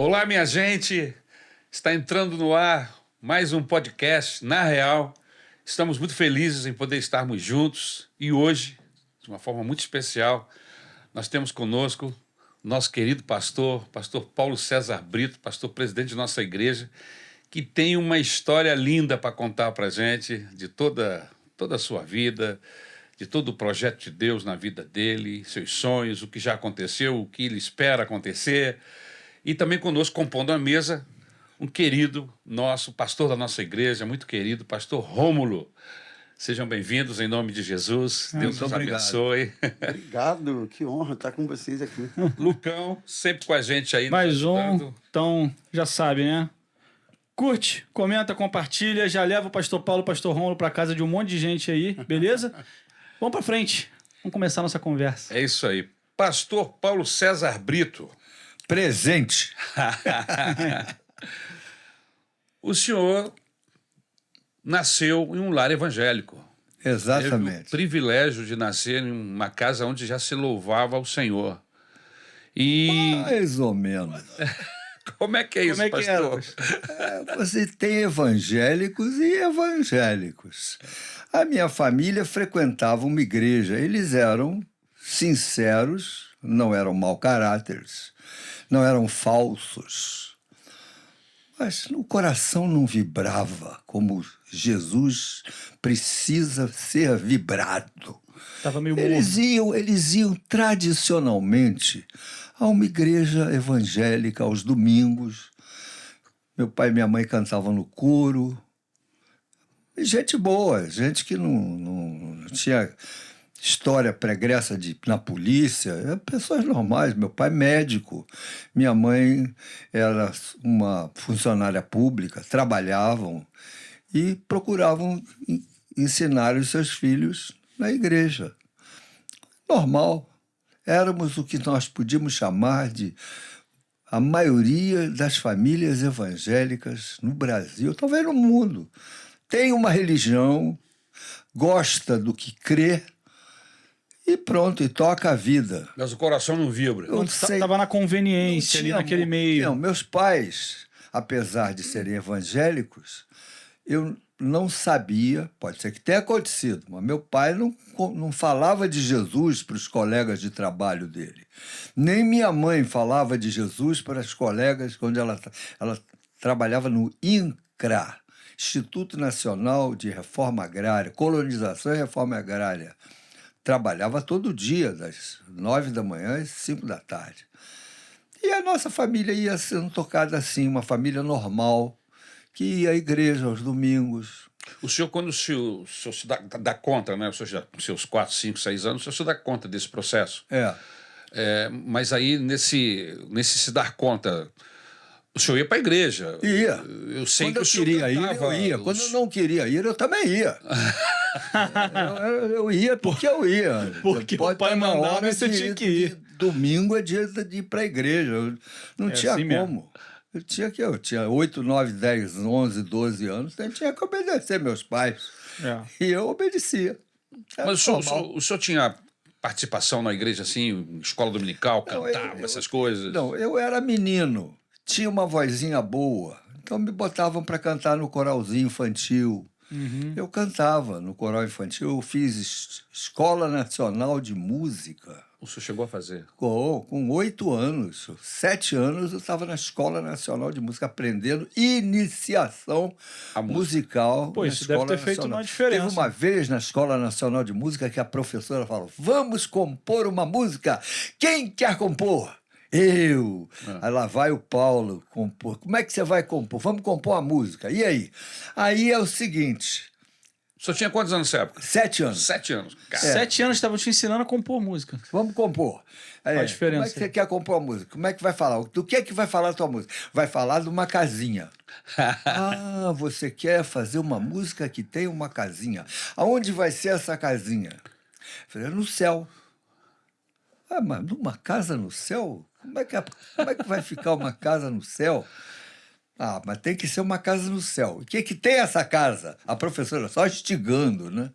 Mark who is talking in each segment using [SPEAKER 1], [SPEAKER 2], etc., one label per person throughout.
[SPEAKER 1] Olá, minha gente! Está entrando no ar mais um podcast, Na Real. Estamos muito felizes em poder estarmos juntos e hoje, de uma forma muito especial, nós temos conosco nosso querido pastor Paulo César Brito, pastor presidente de nossa igreja, que tem uma história linda para contar para a gente de toda a sua vida, de todo o projeto de Deus na vida dele, seus sonhos, o que já aconteceu, o que ele espera acontecer. E também conosco, compondo a mesa, um querido nosso, pastor da nossa igreja, muito querido, pastor Rômulo. Sejam bem-vindos em nome de Jesus. Deus
[SPEAKER 2] Muito
[SPEAKER 1] nos
[SPEAKER 2] obrigado.
[SPEAKER 1] abençoe.
[SPEAKER 2] Obrigado, que honra estar com vocês aqui.
[SPEAKER 1] Lucão, sempre com a gente aí.
[SPEAKER 3] Mais
[SPEAKER 1] nos ajudando.
[SPEAKER 3] então já sabe, né? Curte, comenta, compartilha, já leva o pastor Paulo, o pastor Rômulo para casa de um monte de gente aí, beleza? Vamos para frente, vamos começar a nossa conversa.
[SPEAKER 1] É isso aí. Pastor Paulo César Brito.
[SPEAKER 2] Presente.
[SPEAKER 1] O senhor nasceu em um lar evangélico. Teve o
[SPEAKER 2] Exatamente.
[SPEAKER 1] privilégio de nascer em uma casa onde já se louvava ao Senhor. E
[SPEAKER 2] Mais ou menos.
[SPEAKER 1] como é que é isso,
[SPEAKER 3] Como é que era,
[SPEAKER 1] pastor?
[SPEAKER 2] Você tem evangélicos e evangélicos. A minha família frequentava uma igreja. Eles eram sinceros, não eram mau caráteres, não eram falsos. Mas no coração não vibrava como Jesus precisa ser vibrado.
[SPEAKER 3] Tava meio
[SPEAKER 2] Eles iam tradicionalmente a uma igreja evangélica aos domingos. Meu pai e minha mãe cantavam no coro. E gente boa, gente que não tinha história pregressa na polícia, pessoas normais. Meu pai médico, minha mãe era uma funcionária pública, trabalhavam e procuravam ensinar os seus filhos na igreja. Normal. Éramos o que nós podíamos chamar de a maioria das famílias evangélicas no Brasil, talvez no mundo. Tem uma religião, gosta do que crê e pronto, e toca a vida.
[SPEAKER 1] Mas o coração não vibra.
[SPEAKER 2] Eu sei-
[SPEAKER 3] Tava na conveniência
[SPEAKER 2] não
[SPEAKER 3] ali
[SPEAKER 2] tinha
[SPEAKER 3] naquele
[SPEAKER 2] amor.
[SPEAKER 3] meio.
[SPEAKER 2] Não, meus pais, apesar de serem evangélicos, eu não sabia, pode ser que tenha acontecido, mas meu pai não falava de Jesus para os colegas de trabalho dele. Nem minha mãe falava de Jesus para as colegas quando ela trabalhava no INCRA, Instituto Nacional de Reforma Agrária, Colonização e Reforma Agrária. Trabalhava todo dia, das 9 da manhã às 5 da tarde. E a nossa família ia sendo tocada assim, uma família normal, que ia à igreja aos domingos.
[SPEAKER 1] O senhor, quando o senhor se dá conta, né? O senhor já com seus 4, 5, 6 anos, o senhor se dá conta desse processo. Mas aí, nesse se dar conta, o senhor ia para a igreja.
[SPEAKER 2] Ia.
[SPEAKER 1] Eu sei
[SPEAKER 2] Quando
[SPEAKER 1] que
[SPEAKER 2] eu
[SPEAKER 1] o senhor
[SPEAKER 2] queria ir,
[SPEAKER 1] cantava
[SPEAKER 2] eu ia. Quando eu não queria ir, eu também ia. eu ia porque eu ia.
[SPEAKER 3] Porque
[SPEAKER 2] Pode
[SPEAKER 3] o pai
[SPEAKER 2] estar na
[SPEAKER 3] mandava
[SPEAKER 2] hora
[SPEAKER 3] e você tinha que ir.
[SPEAKER 2] Domingo é dia de ir para a igreja. Eu não tinha
[SPEAKER 3] assim
[SPEAKER 2] como.
[SPEAKER 3] mesmo.
[SPEAKER 2] Eu tinha 8, 9, 10, 11, 12 anos, então eu tinha que obedecer meus pais.
[SPEAKER 3] É.
[SPEAKER 2] E eu obedecia. Era
[SPEAKER 1] Mas
[SPEAKER 2] normal.
[SPEAKER 1] o senhor tinha participação na igreja, assim, escola dominical,
[SPEAKER 2] Não,
[SPEAKER 1] cantava essas coisas?
[SPEAKER 2] Não, eu era menino, tinha uma vozinha boa, então me botavam para cantar no coralzinho infantil. Eu cantava no coral infantil, eu fiz Escola Nacional de Música.
[SPEAKER 1] O senhor chegou a fazer?
[SPEAKER 2] Com 8 anos, 7 anos, eu estava na Escola Nacional de Música, aprendendo iniciação
[SPEAKER 1] A música.
[SPEAKER 2] musical.
[SPEAKER 3] Pô,
[SPEAKER 2] na
[SPEAKER 3] isso deve
[SPEAKER 2] Escola
[SPEAKER 3] ter feito
[SPEAKER 2] Nacional.
[SPEAKER 3] uma diferença.
[SPEAKER 2] Teve uma vez na Escola Nacional de Música que a professora falou: vamos compor uma música. Quem quer compor? Eu. Aí lá vai o Paulo compor. Como é que você vai compor? Vamos compor a música. E aí? Aí é o seguinte:
[SPEAKER 1] O senhor tinha quantos anos nessa época?
[SPEAKER 2] 7 anos.
[SPEAKER 1] 7 anos. Cara,
[SPEAKER 3] 7 anos estavam te ensinando a compor música.
[SPEAKER 2] Vamos compor.
[SPEAKER 3] Qual a diferença?
[SPEAKER 2] Como é que você quer compor a música? Como é que vai falar? Do que é que vai falar a tua música? Vai falar de uma casinha. Ah, você quer fazer uma música que tem uma casinha. Aonde vai ser essa casinha? Eu falei, no céu. Ah, mas numa casa no céu? Como é que vai ficar uma casa no céu? Ah, mas tem que ser uma casa no céu. O que tem essa casa? A professora só instigando, né?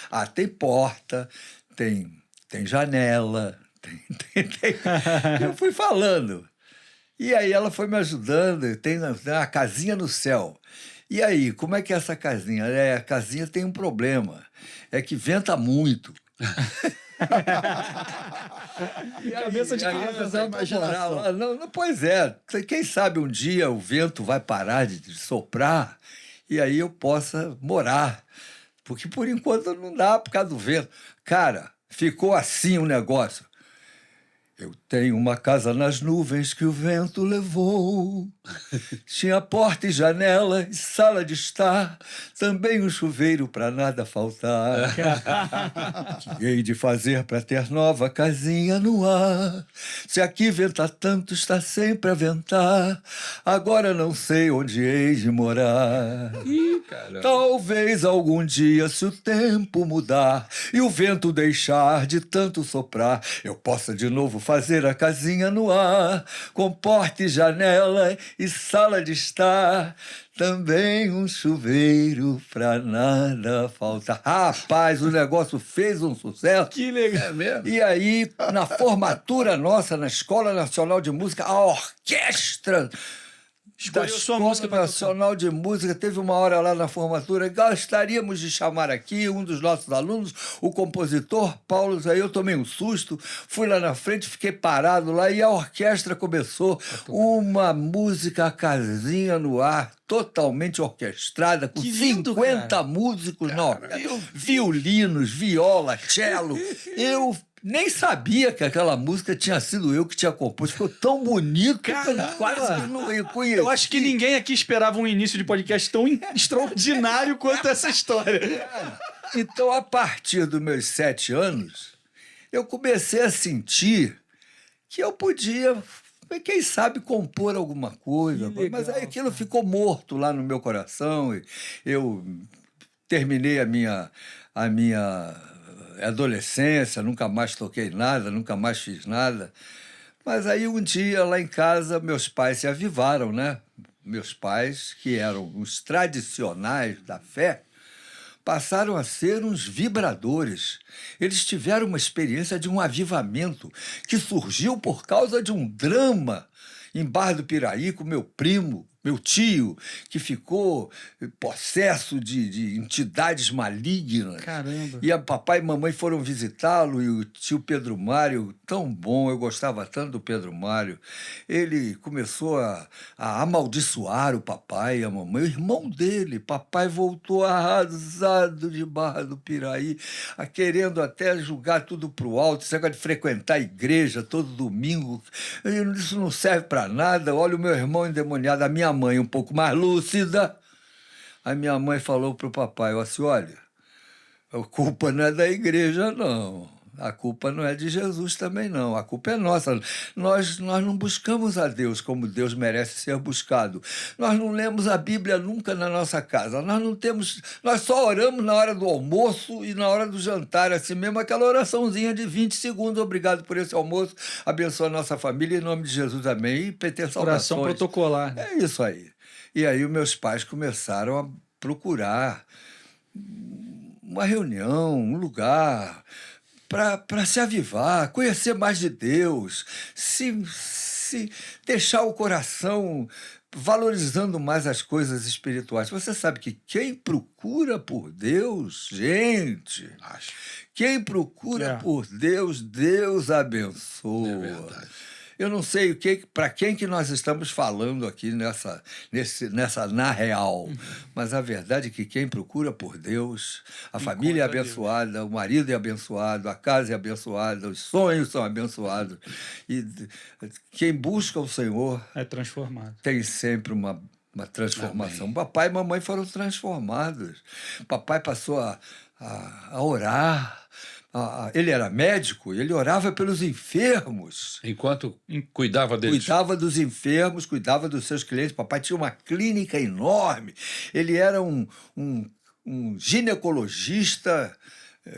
[SPEAKER 2] Ah, tem porta, tem janela, tem. Eu fui falando. E aí ela foi me ajudando, tem a casinha no céu. E aí, como é que é essa casinha? A casinha tem um problema, é que venta muito.
[SPEAKER 3] Cabeça de criança, imaginação.
[SPEAKER 2] Pois é, quem sabe um dia o vento vai parar de soprar e aí eu possa morar. Porque por enquanto não dá por causa do vento. Cara, ficou assim o negócio. Eu tenho uma casa nas nuvens que o vento levou. Tinha porta e janela e sala de estar, também um chuveiro para nada faltar. Que hei de fazer para ter nova casinha no ar? Se aqui venta tanto, está sempre a ventar. Agora não sei onde hei de morar.
[SPEAKER 1] Ih, caramba.
[SPEAKER 2] Talvez algum dia, se o tempo mudar e o vento deixar de tanto soprar, eu possa de novo fazer a casinha no ar, com porta e janela e sala de estar, também um chuveiro pra nada faltar. Rapaz, o negócio fez um sucesso.
[SPEAKER 3] Que legal.
[SPEAKER 1] É mesmo?
[SPEAKER 2] E aí, na formatura nossa, na Escola Nacional de Música, a orquestra
[SPEAKER 3] Escolheu
[SPEAKER 2] da
[SPEAKER 3] sua
[SPEAKER 2] Escola
[SPEAKER 3] música pra tocar.
[SPEAKER 2] Nacional de Música, teve uma hora lá na formatura, gostaríamos de chamar aqui um dos nossos alunos, o compositor Paulo. Aí eu tomei um susto, fui lá na frente, fiquei parado lá e a orquestra começou uma música, a casinha no ar, totalmente orquestrada, com
[SPEAKER 3] Que lindo,
[SPEAKER 2] 50
[SPEAKER 3] cara.
[SPEAKER 2] músicos na orquestra, violinos, viola, cello. Eu nem sabia que aquela música tinha sido eu que tinha composto. Ficou tão bonito que eu
[SPEAKER 3] Caramba!
[SPEAKER 2] quase que não reconheci.
[SPEAKER 3] Eu acho que ninguém aqui esperava um início de podcast tão extraordinário quanto essa história.
[SPEAKER 2] Então, a partir dos meus 7 anos, eu comecei a sentir que eu podia, quem sabe, compor alguma coisa.
[SPEAKER 3] Que legal,
[SPEAKER 2] Mas aí aquilo ficou morto lá no meu coração. E eu terminei a minha adolescência, nunca mais toquei nada, nunca mais fiz nada. Mas aí um dia lá em casa meus pais se avivaram, né? Meus pais, que eram os tradicionais da fé, passaram a ser uns vibradores. Eles tiveram uma experiência de um avivamento que surgiu por causa de um drama em Barra do Piraí com meu primo, meu tio, que ficou possesso de entidades malignas.
[SPEAKER 3] Caramba.
[SPEAKER 2] E a papai e mamãe foram visitá-lo, e o tio Pedro Mário, tão bom, eu gostava tanto do Pedro Mário, ele começou a amaldiçoar o papai e a mamãe, o irmão dele. Papai voltou arrasado de Barra do Piraí, querendo até jogar tudo para o alto, esse negócio de frequentar a igreja todo domingo. Isso não serve para nada. Olha o meu irmão endemoniado, a minha mãe um pouco mais lúcida. A minha mãe falou para o papai, assim, olha, a culpa não é da igreja, não. A culpa não é de Jesus também, não. A culpa é nossa. Nós não buscamos a Deus como Deus merece ser buscado. Nós não lemos a Bíblia nunca na nossa casa. Nós só oramos na hora do almoço e na hora do jantar, assim mesmo, aquela oraçãozinha de 20 segundos. Obrigado por esse almoço. Abençoa a nossa família. Em nome de Jesus, amém. E PT
[SPEAKER 3] Oração
[SPEAKER 2] saudações.
[SPEAKER 3] protocolar.
[SPEAKER 2] É isso aí. E aí os meus pais começaram a procurar uma reunião, um lugar para se avivar, conhecer mais de Deus, se deixar o coração valorizando mais as coisas espirituais. Você sabe que quem procura por Deus, gente, quem procura por Deus, Deus abençoa.
[SPEAKER 1] É verdade.
[SPEAKER 2] Eu não sei para quem que nós estamos falando aqui nessa na real, mas a verdade é que quem procura por Deus, a família é abençoada, o marido é abençoado, a casa é abençoada, os sonhos são abençoados. E quem busca o Senhor
[SPEAKER 3] É transformado.
[SPEAKER 2] tem sempre uma transformação. Amém. Papai e mamãe foram transformados. Papai passou a orar. Ele era médico, ele orava pelos enfermos.
[SPEAKER 1] Enquanto cuidava deles.
[SPEAKER 2] Cuidava dos enfermos, cuidava dos seus clientes. Papai tinha uma clínica enorme. Ele era um ginecologista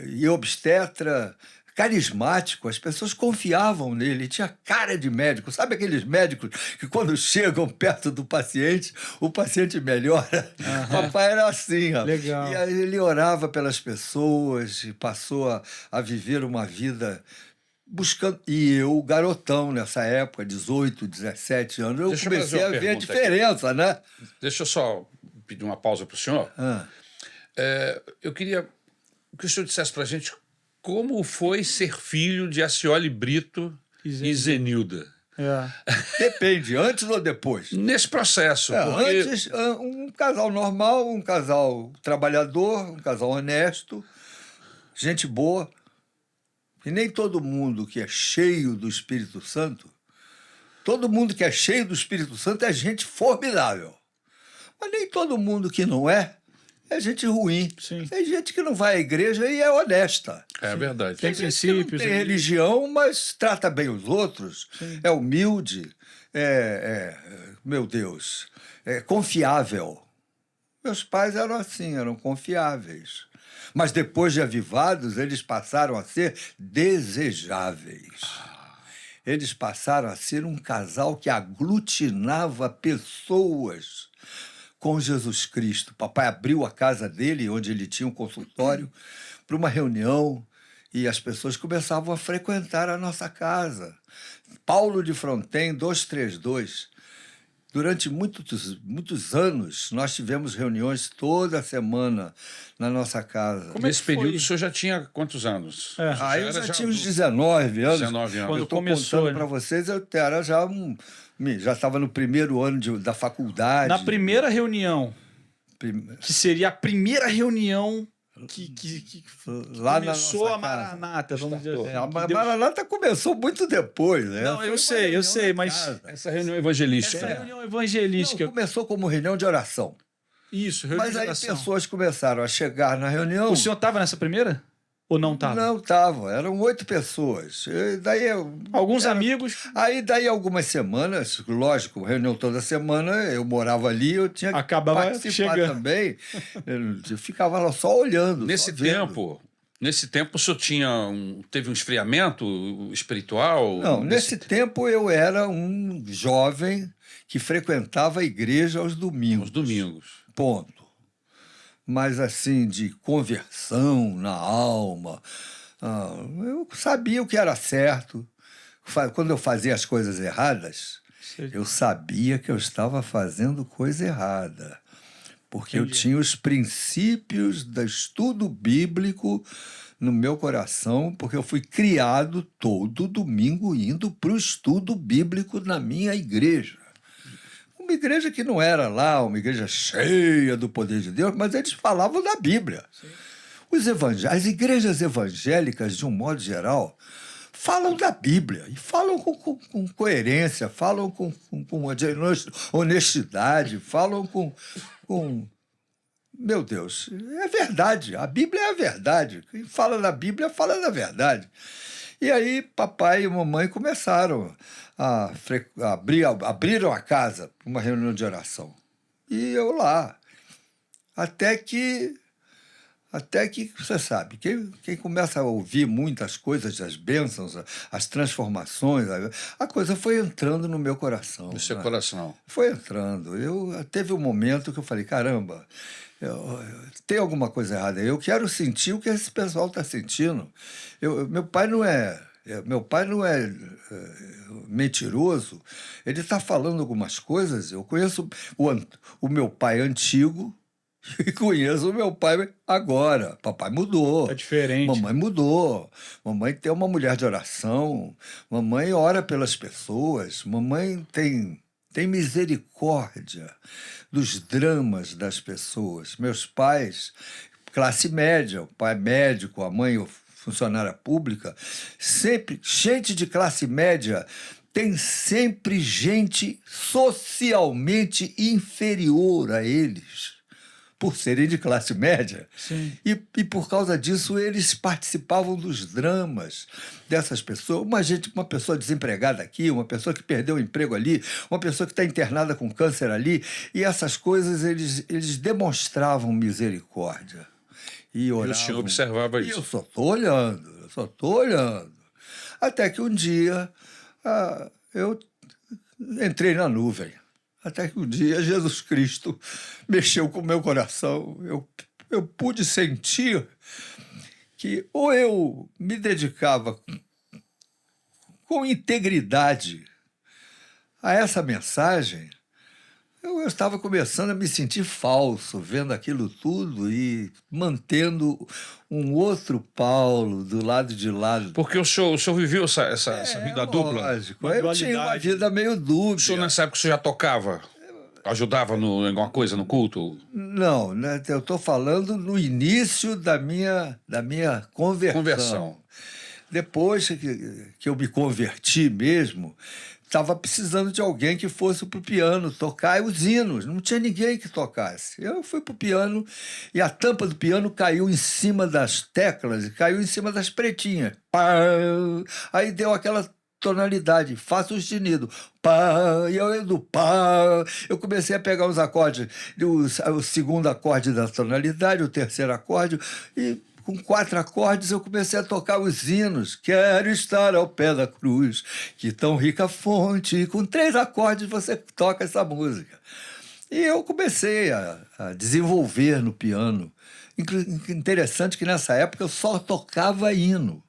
[SPEAKER 2] e obstetra carismático. As pessoas confiavam nele, ele tinha cara de médico. Sabe aqueles médicos que quando chegam perto do paciente, o paciente melhora? Papai era assim, ó.
[SPEAKER 3] Legal.
[SPEAKER 2] E aí ele orava pelas pessoas e passou a viver uma vida buscando. E eu, garotão, nessa época, 18, 17 anos, eu
[SPEAKER 1] Deixa eu fazer
[SPEAKER 2] comecei
[SPEAKER 1] uma
[SPEAKER 2] a ver a
[SPEAKER 1] pergunta
[SPEAKER 2] diferença, né?
[SPEAKER 1] Deixa eu só pedir uma pausa para o senhor.
[SPEAKER 2] Ah,
[SPEAKER 1] Eu queria que o senhor dissesse para a gente como foi ser filho de Acioli Brito e Zenilda.
[SPEAKER 2] depende, antes ou depois?
[SPEAKER 1] Nesse processo, porque...
[SPEAKER 2] Antes, um casal normal, um casal trabalhador, um casal honesto, gente boa. E nem todo mundo que é cheio do Espírito Santo, todo mundo que é cheio do Espírito Santo é gente formidável. Mas nem todo mundo que não é gente ruim.
[SPEAKER 3] Sim.
[SPEAKER 2] Tem gente que não vai à igreja e é honesta.
[SPEAKER 1] É verdade.
[SPEAKER 3] Tem
[SPEAKER 2] Tem gente que não
[SPEAKER 3] princípios.
[SPEAKER 2] tem religião, mas trata bem os outros, é humilde, meu Deus, é confiável. Meus pais eram assim, eram confiáveis. Mas depois de avivados, eles passaram a ser desejáveis. Eles passaram a ser um casal que aglutinava pessoas com Jesus Cristo. Papai abriu a casa dele, onde ele tinha um consultório, para uma reunião, e as pessoas começavam a frequentar a nossa casa. Paulo de Fronten, 232. Durante muitos anos, nós tivemos reuniões toda semana na nossa casa.
[SPEAKER 1] Nesse período, o senhor já tinha quantos anos?
[SPEAKER 2] Aí eu já tinha uns 19 anos.
[SPEAKER 1] 19 anos.
[SPEAKER 3] Quando
[SPEAKER 2] Eu estou
[SPEAKER 3] começou,
[SPEAKER 2] contando
[SPEAKER 3] né?
[SPEAKER 2] para vocês, eu era já já estava no primeiro ano da faculdade.
[SPEAKER 3] Na primeira reunião, que seria a primeira reunião que
[SPEAKER 2] Lá na
[SPEAKER 3] começou
[SPEAKER 2] nossa
[SPEAKER 3] a Maranata, vamos dizer assim.
[SPEAKER 2] A
[SPEAKER 3] que Deus-
[SPEAKER 2] Maranata começou muito depois, né?
[SPEAKER 3] Não,
[SPEAKER 2] Foi
[SPEAKER 3] eu
[SPEAKER 2] uma
[SPEAKER 3] sei,
[SPEAKER 2] reunião na
[SPEAKER 3] mas
[SPEAKER 2] casa.
[SPEAKER 1] Essa reunião evangelística.
[SPEAKER 3] essa
[SPEAKER 1] né?
[SPEAKER 3] reunião
[SPEAKER 2] Não,
[SPEAKER 3] evangelística.
[SPEAKER 2] começou como reunião de oração.
[SPEAKER 3] Isso, reunião
[SPEAKER 2] Mas
[SPEAKER 3] de
[SPEAKER 2] aí
[SPEAKER 3] oração.
[SPEAKER 2] pessoas começaram a chegar na reunião.
[SPEAKER 3] O senhor estava nessa primeira? Ou não estava?
[SPEAKER 2] Não estava, eram 8 pessoas. E daí
[SPEAKER 3] Alguns amigos.
[SPEAKER 2] Aí daí algumas semanas, lógico, reunião toda semana, eu morava ali, eu tinha que
[SPEAKER 3] Acabava
[SPEAKER 2] participar
[SPEAKER 3] chegando.
[SPEAKER 2] também. Eu ficava lá só olhando.
[SPEAKER 1] Nesse
[SPEAKER 2] só vendo.
[SPEAKER 1] tempo, o senhor teve um esfriamento espiritual?
[SPEAKER 2] Não, nesse tempo eu era um jovem que frequentava a igreja aos domingos.
[SPEAKER 1] Aos domingos.
[SPEAKER 2] Ponto. Mas assim, de conversão na alma. Eu sabia o que era certo. Quando eu fazia as coisas erradas, eu sabia que eu estava fazendo coisa errada. Porque eu tinha os princípios do estudo bíblico no meu coração, porque eu fui criado todo domingo indo para o estudo bíblico na minha igreja. Uma igreja que não era lá uma igreja cheia do poder de Deus, mas eles falavam da Bíblia. As igrejas evangélicas, de um modo geral, falam da Bíblia e falam com coerência, falam com honestidade, falam com... Meu Deus, é verdade. A Bíblia é a verdade. Quem fala da Bíblia, fala da verdade. E aí, papai e mamãe começaram abriram a casa para uma reunião de oração. E eu lá. Até que você sabe, quem começa a ouvir muitas coisas, as bênçãos, as transformações, a coisa foi entrando no meu coração.
[SPEAKER 1] No seu
[SPEAKER 2] né?
[SPEAKER 1] coração.
[SPEAKER 2] Foi entrando. Teve um momento que eu falei, caramba, tem alguma coisa errada aí. Eu quero sentir o que esse pessoal está sentindo. Meu pai não é mentiroso. Ele está falando algumas coisas. Eu conheço o meu pai antigo e conheço o meu pai agora. Papai mudou.
[SPEAKER 3] É diferente.
[SPEAKER 2] Mamãe mudou. Mamãe tem uma mulher de oração. Mamãe ora pelas pessoas. Mamãe tem misericórdia dos dramas das pessoas. Meus pais, classe média, o pai médico, a mãe funcionária pública, sempre, gente de classe média, tem sempre gente socialmente inferior a eles, por serem de classe média.
[SPEAKER 3] Sim.
[SPEAKER 2] E por causa disso, eles participavam dos dramas dessas pessoas. Uma pessoa desempregada aqui, uma pessoa que perdeu o emprego ali, uma pessoa que está internada com câncer ali. E essas coisas, eles demonstravam misericórdia. E oravam.
[SPEAKER 1] E o senhor observava
[SPEAKER 2] E
[SPEAKER 1] isso.
[SPEAKER 2] eu só estou olhando. Até que um dia eu entrei na nuvem. Até que um dia Jesus Cristo mexeu com o meu coração. Eu pude sentir que ou eu me dedicava com integridade a essa mensagem, eu estava começando a me sentir falso, vendo aquilo tudo e mantendo um outro Paulo do lado de lá.
[SPEAKER 1] Porque o senhor viveu essa vida dupla?
[SPEAKER 2] Lógico,
[SPEAKER 3] Uma
[SPEAKER 2] eu tinha uma
[SPEAKER 3] dualidade.
[SPEAKER 2] vida meio
[SPEAKER 1] O
[SPEAKER 2] dúbia.
[SPEAKER 1] senhor, nessa época, o senhor já tocava? Ajudava em alguma coisa no culto?
[SPEAKER 2] Não, né, eu estou falando no início da minha conversão. Depois que eu me converti mesmo, estava precisando de alguém que fosse para o piano tocar os hinos. Não tinha ninguém que tocasse. Eu fui para o piano e a tampa do piano caiu em cima das teclas e caiu em cima das pretinhas. Pá! Aí deu aquela tonalidade, Fá sustenido, pá, e eu do pá, eu comecei a pegar os acordes, o segundo acorde da tonalidade, o terceiro acorde, e com 4 acordes eu comecei a tocar os hinos. Quero estar ao pé da cruz, que tão rica fonte, e com 3 acordes você toca essa música. E eu comecei a desenvolver no piano. Interessante que nessa época eu só tocava hino.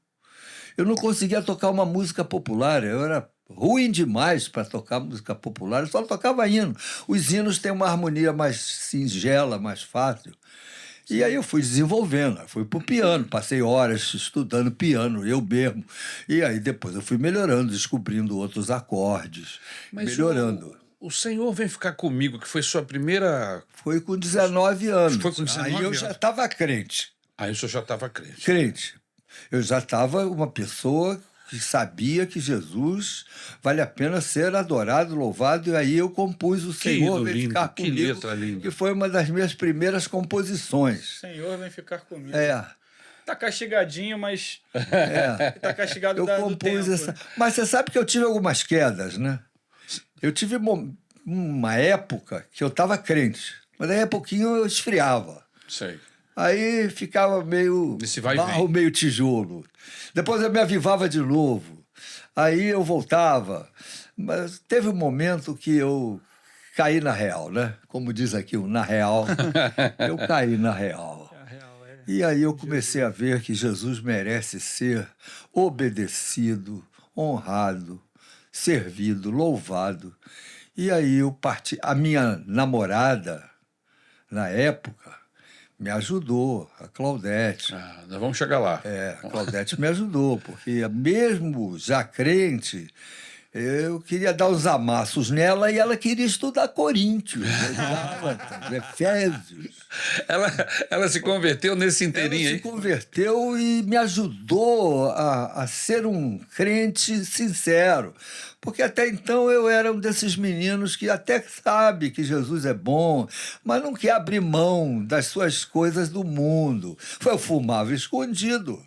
[SPEAKER 2] Eu não conseguia tocar uma música popular, eu era ruim demais para tocar música popular, eu só tocava hino. Os hinos têm uma harmonia mais singela, mais fácil. E aí eu fui desenvolvendo, fui para o piano, passei horas estudando piano, eu mesmo. E aí depois eu fui melhorando, descobrindo outros acordes,
[SPEAKER 1] Mas
[SPEAKER 2] melhorando.
[SPEAKER 1] o senhor vem ficar comigo, que foi sua primeira...
[SPEAKER 2] Foi com 19 anos.
[SPEAKER 1] Foi com 19
[SPEAKER 2] aí eu
[SPEAKER 1] anos.
[SPEAKER 2] já estava crente.
[SPEAKER 1] Aí o senhor já estava crente.
[SPEAKER 2] Crente. Eu já estava uma pessoa que sabia que Jesus vale a pena ser adorado, louvado, e aí eu compus o Senhor
[SPEAKER 1] hino
[SPEAKER 2] Vem
[SPEAKER 1] lindo,
[SPEAKER 2] Ficar
[SPEAKER 1] que
[SPEAKER 2] Comigo,
[SPEAKER 1] letra linda.
[SPEAKER 2] que foi uma das minhas primeiras composições.
[SPEAKER 3] Senhor, vem ficar comigo.
[SPEAKER 2] É,
[SPEAKER 3] Tá castigadinho, mas
[SPEAKER 2] é.
[SPEAKER 3] tá castigado
[SPEAKER 2] Eu
[SPEAKER 3] do
[SPEAKER 2] compus
[SPEAKER 3] tempo.
[SPEAKER 2] essa... Mas você sabe que eu tive algumas quedas, né? Eu tive uma época que eu estava crente, mas daí a pouquinho eu esfriava.
[SPEAKER 1] Sei.
[SPEAKER 2] Aí ficava meio
[SPEAKER 1] Esse vai e
[SPEAKER 2] barro,
[SPEAKER 1] vem.
[SPEAKER 2] meio tijolo. Depois eu me avivava de novo. Aí eu voltava. Mas teve um momento que eu caí na real, né? Como diz aqui, o na real. Eu caí na real. E aí eu comecei a ver que Jesus merece ser obedecido, honrado, servido, louvado. E aí eu parti. A minha namorada, na época, me ajudou, a Claudete.
[SPEAKER 1] Ah, nós vamos chegar lá.
[SPEAKER 2] A Claudete me ajudou, porque mesmo já crente, eu queria dar os amassos nela e ela queria estudar Coríntios, Gálatas, Efésios.
[SPEAKER 1] Ela se converteu nesse
[SPEAKER 2] Ela
[SPEAKER 1] inteirinho
[SPEAKER 2] se
[SPEAKER 1] aí.
[SPEAKER 2] converteu e me ajudou a ser um crente sincero. Porque até então eu era um desses meninos que até sabe que Jesus é bom, mas não quer abrir mão das suas coisas do mundo. Eu fumava escondido.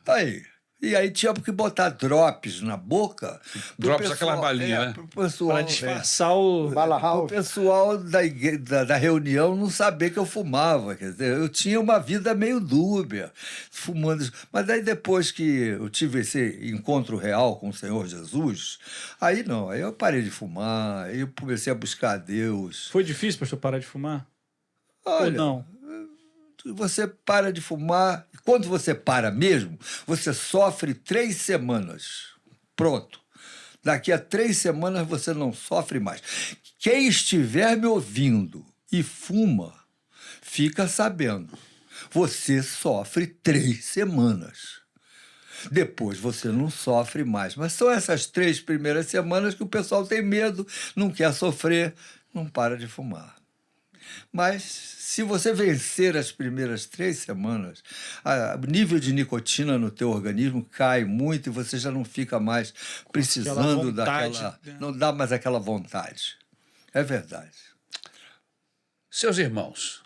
[SPEAKER 2] Tá aí. E aí tinha que botar drops na boca. pro
[SPEAKER 1] Drops,
[SPEAKER 2] pessoal-
[SPEAKER 1] aquela balinha, né?
[SPEAKER 2] pro pessoal,
[SPEAKER 3] Pra disfarçar o...
[SPEAKER 2] o pessoal da reunião não saber que eu fumava. Quer dizer, eu tinha uma vida meio dúbia, fumando. Mas daí depois que eu tive esse encontro real com o Senhor Jesus, aí não, aí eu parei de fumar, aí eu comecei a buscar a Deus.
[SPEAKER 3] Foi difícil, pastor, parar de fumar? Ou
[SPEAKER 2] Olha,
[SPEAKER 3] não?
[SPEAKER 2] você para de fumar, e quando você para mesmo, você sofre 3 semanas. Pronto. Daqui a 3 semanas você não sofre mais. Quem estiver me ouvindo e fuma, fica sabendo. Você sofre 3 semanas. Depois você não sofre mais. Mas são essas 3 primeiras semanas que o pessoal tem medo, não quer sofrer, não para de fumar. Mas se você vencer as primeiras 3 semanas, o nível de nicotina no teu organismo cai muito e você já não fica mais precisando
[SPEAKER 3] vontade,
[SPEAKER 2] daquela...
[SPEAKER 3] né?
[SPEAKER 2] Não dá mais aquela vontade. É verdade.
[SPEAKER 1] Seus irmãos,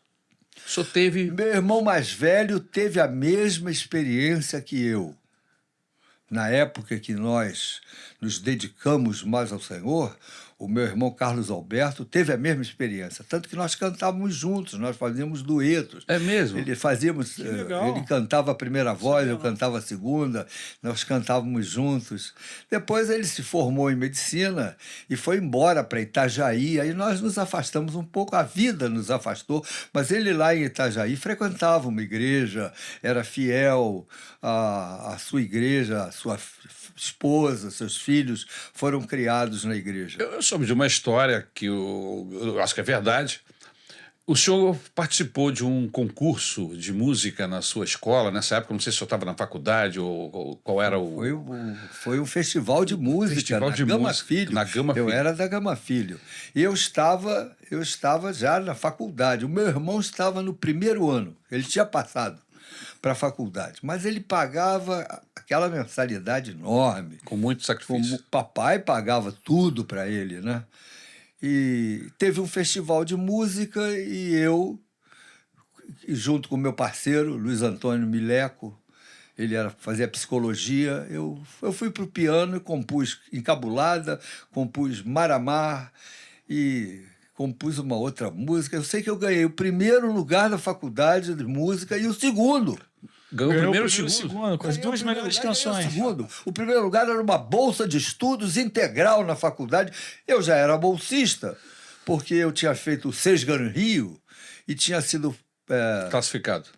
[SPEAKER 1] o senhor teve...
[SPEAKER 2] Meu irmão mais velho teve a mesma experiência que eu. Na época que nós nos dedicamos mais ao Senhor, O meu irmão Carlos Alberto teve a mesma experiência, tanto que nós cantávamos juntos, nós fazíamos duetos.
[SPEAKER 1] É mesmo?
[SPEAKER 2] Ele cantava a primeira voz, eu cantava a segunda, nós cantávamos juntos. Depois ele se formou em medicina e foi embora para Itajaí, aí nós nos afastamos um pouco, a vida nos afastou, mas ele lá em Itajaí frequentava uma igreja, era fiel à sua igreja, a sua esposa, seus filhos foram criados na igreja.
[SPEAKER 1] Eu soube de uma história que eu acho que é verdade. O senhor participou de um concurso de música na sua escola, nessa época, não sei se o senhor estava na faculdade ou qual era o...
[SPEAKER 2] Foi um festival de música na Gama Filho.
[SPEAKER 1] Na Gama
[SPEAKER 2] Eu
[SPEAKER 1] Filho.
[SPEAKER 2] era da Gama Filho. E eu estava já na faculdade. O meu irmão estava no primeiro ano. Ele tinha passado para a faculdade, mas ele pagava aquela mensalidade enorme.
[SPEAKER 1] Com muito sacrifício.
[SPEAKER 2] O papai pagava tudo para ele, né? E teve um festival de música e eu, junto com o meu parceiro, Luiz Antônio Mileco, fazia psicologia, eu fui para o piano e compus Encabulada, compus Maramar e compus uma outra música. Eu sei que eu ganhei o primeiro lugar da faculdade de música e o segundo.
[SPEAKER 1] Ganhou o primeiro e o segundo?
[SPEAKER 3] Com as duas melhores canções.
[SPEAKER 2] O primeiro lugar era uma bolsa de estudos integral na faculdade. Eu já era bolsista, porque eu tinha feito o Sesgan Rio e tinha sido classificado,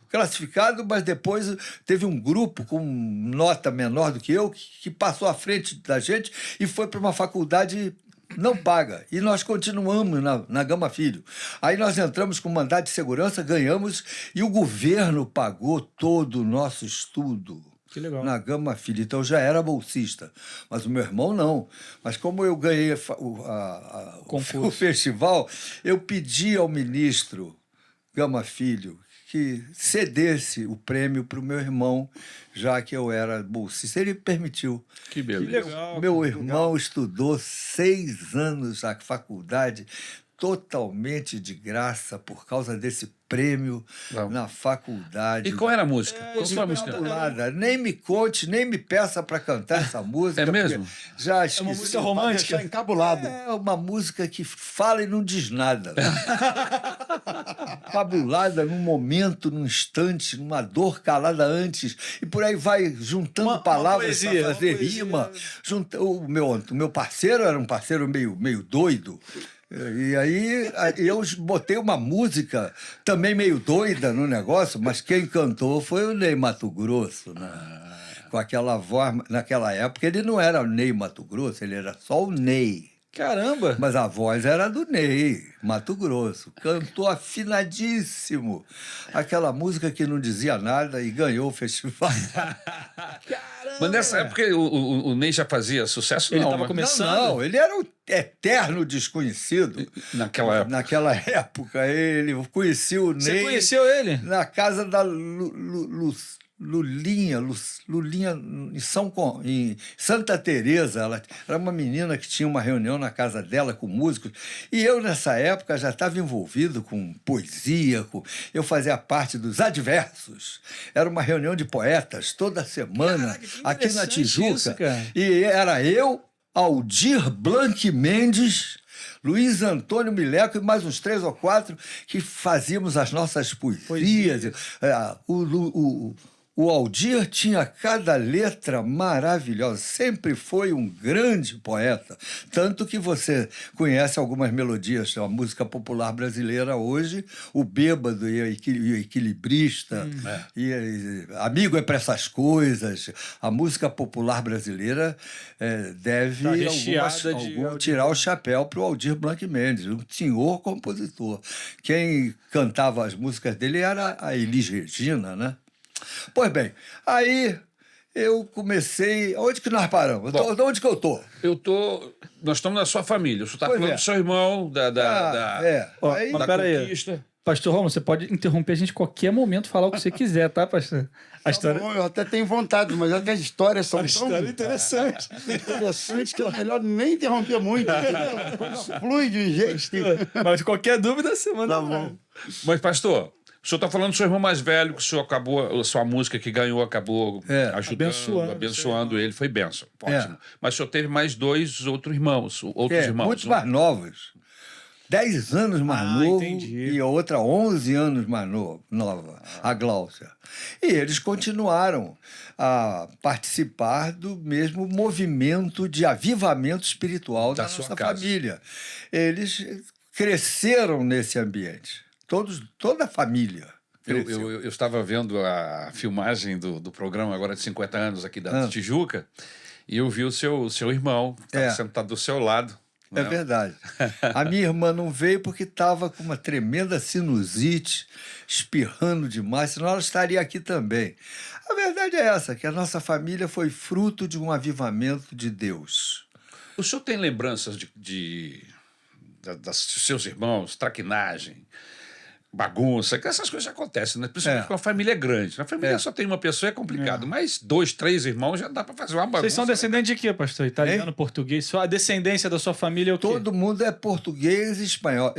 [SPEAKER 2] mas depois teve um grupo com nota menor do que eu que passou à frente da gente e foi para uma faculdade não paga. E nós continuamos na Gama Filho. Aí nós entramos com mandado de segurança, ganhamos, e o governo pagou todo o nosso estudo.
[SPEAKER 3] Que legal.
[SPEAKER 2] Na Gama Filho. Então eu já era bolsista. Mas o meu irmão não. Mas como eu ganhei o festival, eu pedi ao ministro Gama Filho que cedesse o prêmio para o meu irmão, já que eu era bolsista. Ele permitiu.
[SPEAKER 1] Que beleza.
[SPEAKER 3] Que legal.
[SPEAKER 2] Meu irmão estudou 6 anos na faculdade, totalmente de graça, por causa desse prêmio na faculdade.
[SPEAKER 1] E qual era a música? Qual foi a música?
[SPEAKER 2] Nada. Nem me conte, nem me peça para cantar essa música.
[SPEAKER 1] É mesmo?
[SPEAKER 2] Já esqueci.
[SPEAKER 3] É uma música romântica?
[SPEAKER 4] Encabulada.
[SPEAKER 2] É uma música que fala e não diz nada. Encabulada num momento, num instante, numa dor calada antes. E por aí vai juntando palavras para fazer rima. O meu parceiro era um parceiro meio doido. E aí eu botei uma música também meio doida no negócio, mas quem cantou foi o Ney Matogrosso, né? Com aquela voz. Naquela época ele não era o Ney Matogrosso, ele era só o Ney.
[SPEAKER 3] Caramba!
[SPEAKER 2] Mas a voz era do Ney Matogrosso. Cantou afinadíssimo. Aquela música que não dizia nada e ganhou o festival.
[SPEAKER 1] Mas nessa época o Ney já fazia sucesso?
[SPEAKER 3] Ele
[SPEAKER 1] não,
[SPEAKER 3] estava
[SPEAKER 1] mas...
[SPEAKER 3] começando.
[SPEAKER 2] Não, ele era um eterno desconhecido.
[SPEAKER 1] Naquela época.
[SPEAKER 2] Naquela época, eu conheci o Ney.
[SPEAKER 3] Você conheceu ele?
[SPEAKER 2] Na casa da Lulinha, em Santa Teresa. Ela era uma menina que tinha uma reunião na casa dela com músicos. E eu, nessa época, já estava envolvido com poesia. Eu fazia parte dos Adversos. Era uma reunião de poetas toda semana.
[SPEAKER 3] Caraca, que
[SPEAKER 2] aqui na Tijuca.
[SPEAKER 3] isso, cara.
[SPEAKER 2] E era eu, Aldir Blanc Mendes, Luiz Antônio Mileco e mais uns 3 ou 4 que fazíamos as nossas poesias. O Aldir tinha cada letra maravilhosa, sempre foi um grande poeta, tanto que você conhece algumas melodias da música popular brasileira hoje, o Bêbado e o Equilibrista, e Amigo é para essas coisas. A música popular brasileira deve tirar o chapéu para o Aldir Blanc Mendes, um senhor compositor. Quem cantava as músicas dele era a Elis Regina, né? Pois bem, aí eu comecei... Onde que nós paramos? De onde que eu tô?
[SPEAKER 1] Nós estamos na sua família. O senhor está
[SPEAKER 2] Pois
[SPEAKER 1] falando do seu irmão,
[SPEAKER 3] Ó,
[SPEAKER 2] Aí,
[SPEAKER 3] mas
[SPEAKER 1] da
[SPEAKER 3] pera
[SPEAKER 1] conquista.
[SPEAKER 3] aí. Pastor Romulo, você pode interromper a gente em qualquer momento, falar o que você quiser, tá, pastor? A história...
[SPEAKER 4] Bom, eu até tenho vontade, mas é que as histórias são tão
[SPEAKER 3] interessante.
[SPEAKER 4] interessantes que é melhor nem interromper muito. A coisa flui de um jeito.
[SPEAKER 3] Mas qualquer dúvida, você manda.
[SPEAKER 4] Tá bom.
[SPEAKER 1] Mas, pastor, O senhor está falando do seu irmão mais velho, que o senhor acabou, a sua música que ganhou acabou ajudando, abençoando ele, foi bênção. Ótimo. Mas o senhor teve mais 2 outros irmãos,
[SPEAKER 2] Muitos mais novos. 10 anos mais novo
[SPEAKER 3] entendi.
[SPEAKER 2] e a outra 11 anos mais nova, a Gláucia. E eles continuaram a participar do mesmo movimento de avivamento espiritual da
[SPEAKER 1] sua
[SPEAKER 2] nossa
[SPEAKER 1] casa.
[SPEAKER 2] família. Eles cresceram nesse ambiente. Toda a família.
[SPEAKER 1] Eu estava vendo a filmagem do programa agora de 50 anos aqui da Tijuca e eu vi o seu irmão, que estava sentado do seu lado.
[SPEAKER 2] É
[SPEAKER 1] né?
[SPEAKER 2] verdade. A minha irmã não veio porque estava com uma tremenda sinusite, espirrando demais, senão ela estaria aqui também. A verdade é essa, que a nossa família foi fruto de um avivamento de Deus.
[SPEAKER 1] O senhor tem lembranças dos seus irmãos, traquinagem, bagunça, que essas coisas acontecem, né? Principalmente quando a família é grande. Na família só tem uma pessoa, é complicado. Mas 2, 3 irmãos já dá para fazer uma bagunça.
[SPEAKER 3] Vocês são descendentes de quê, pastor? Italiano, português? A descendência da sua família é o quê?
[SPEAKER 2] Todo mundo é português e espanhol.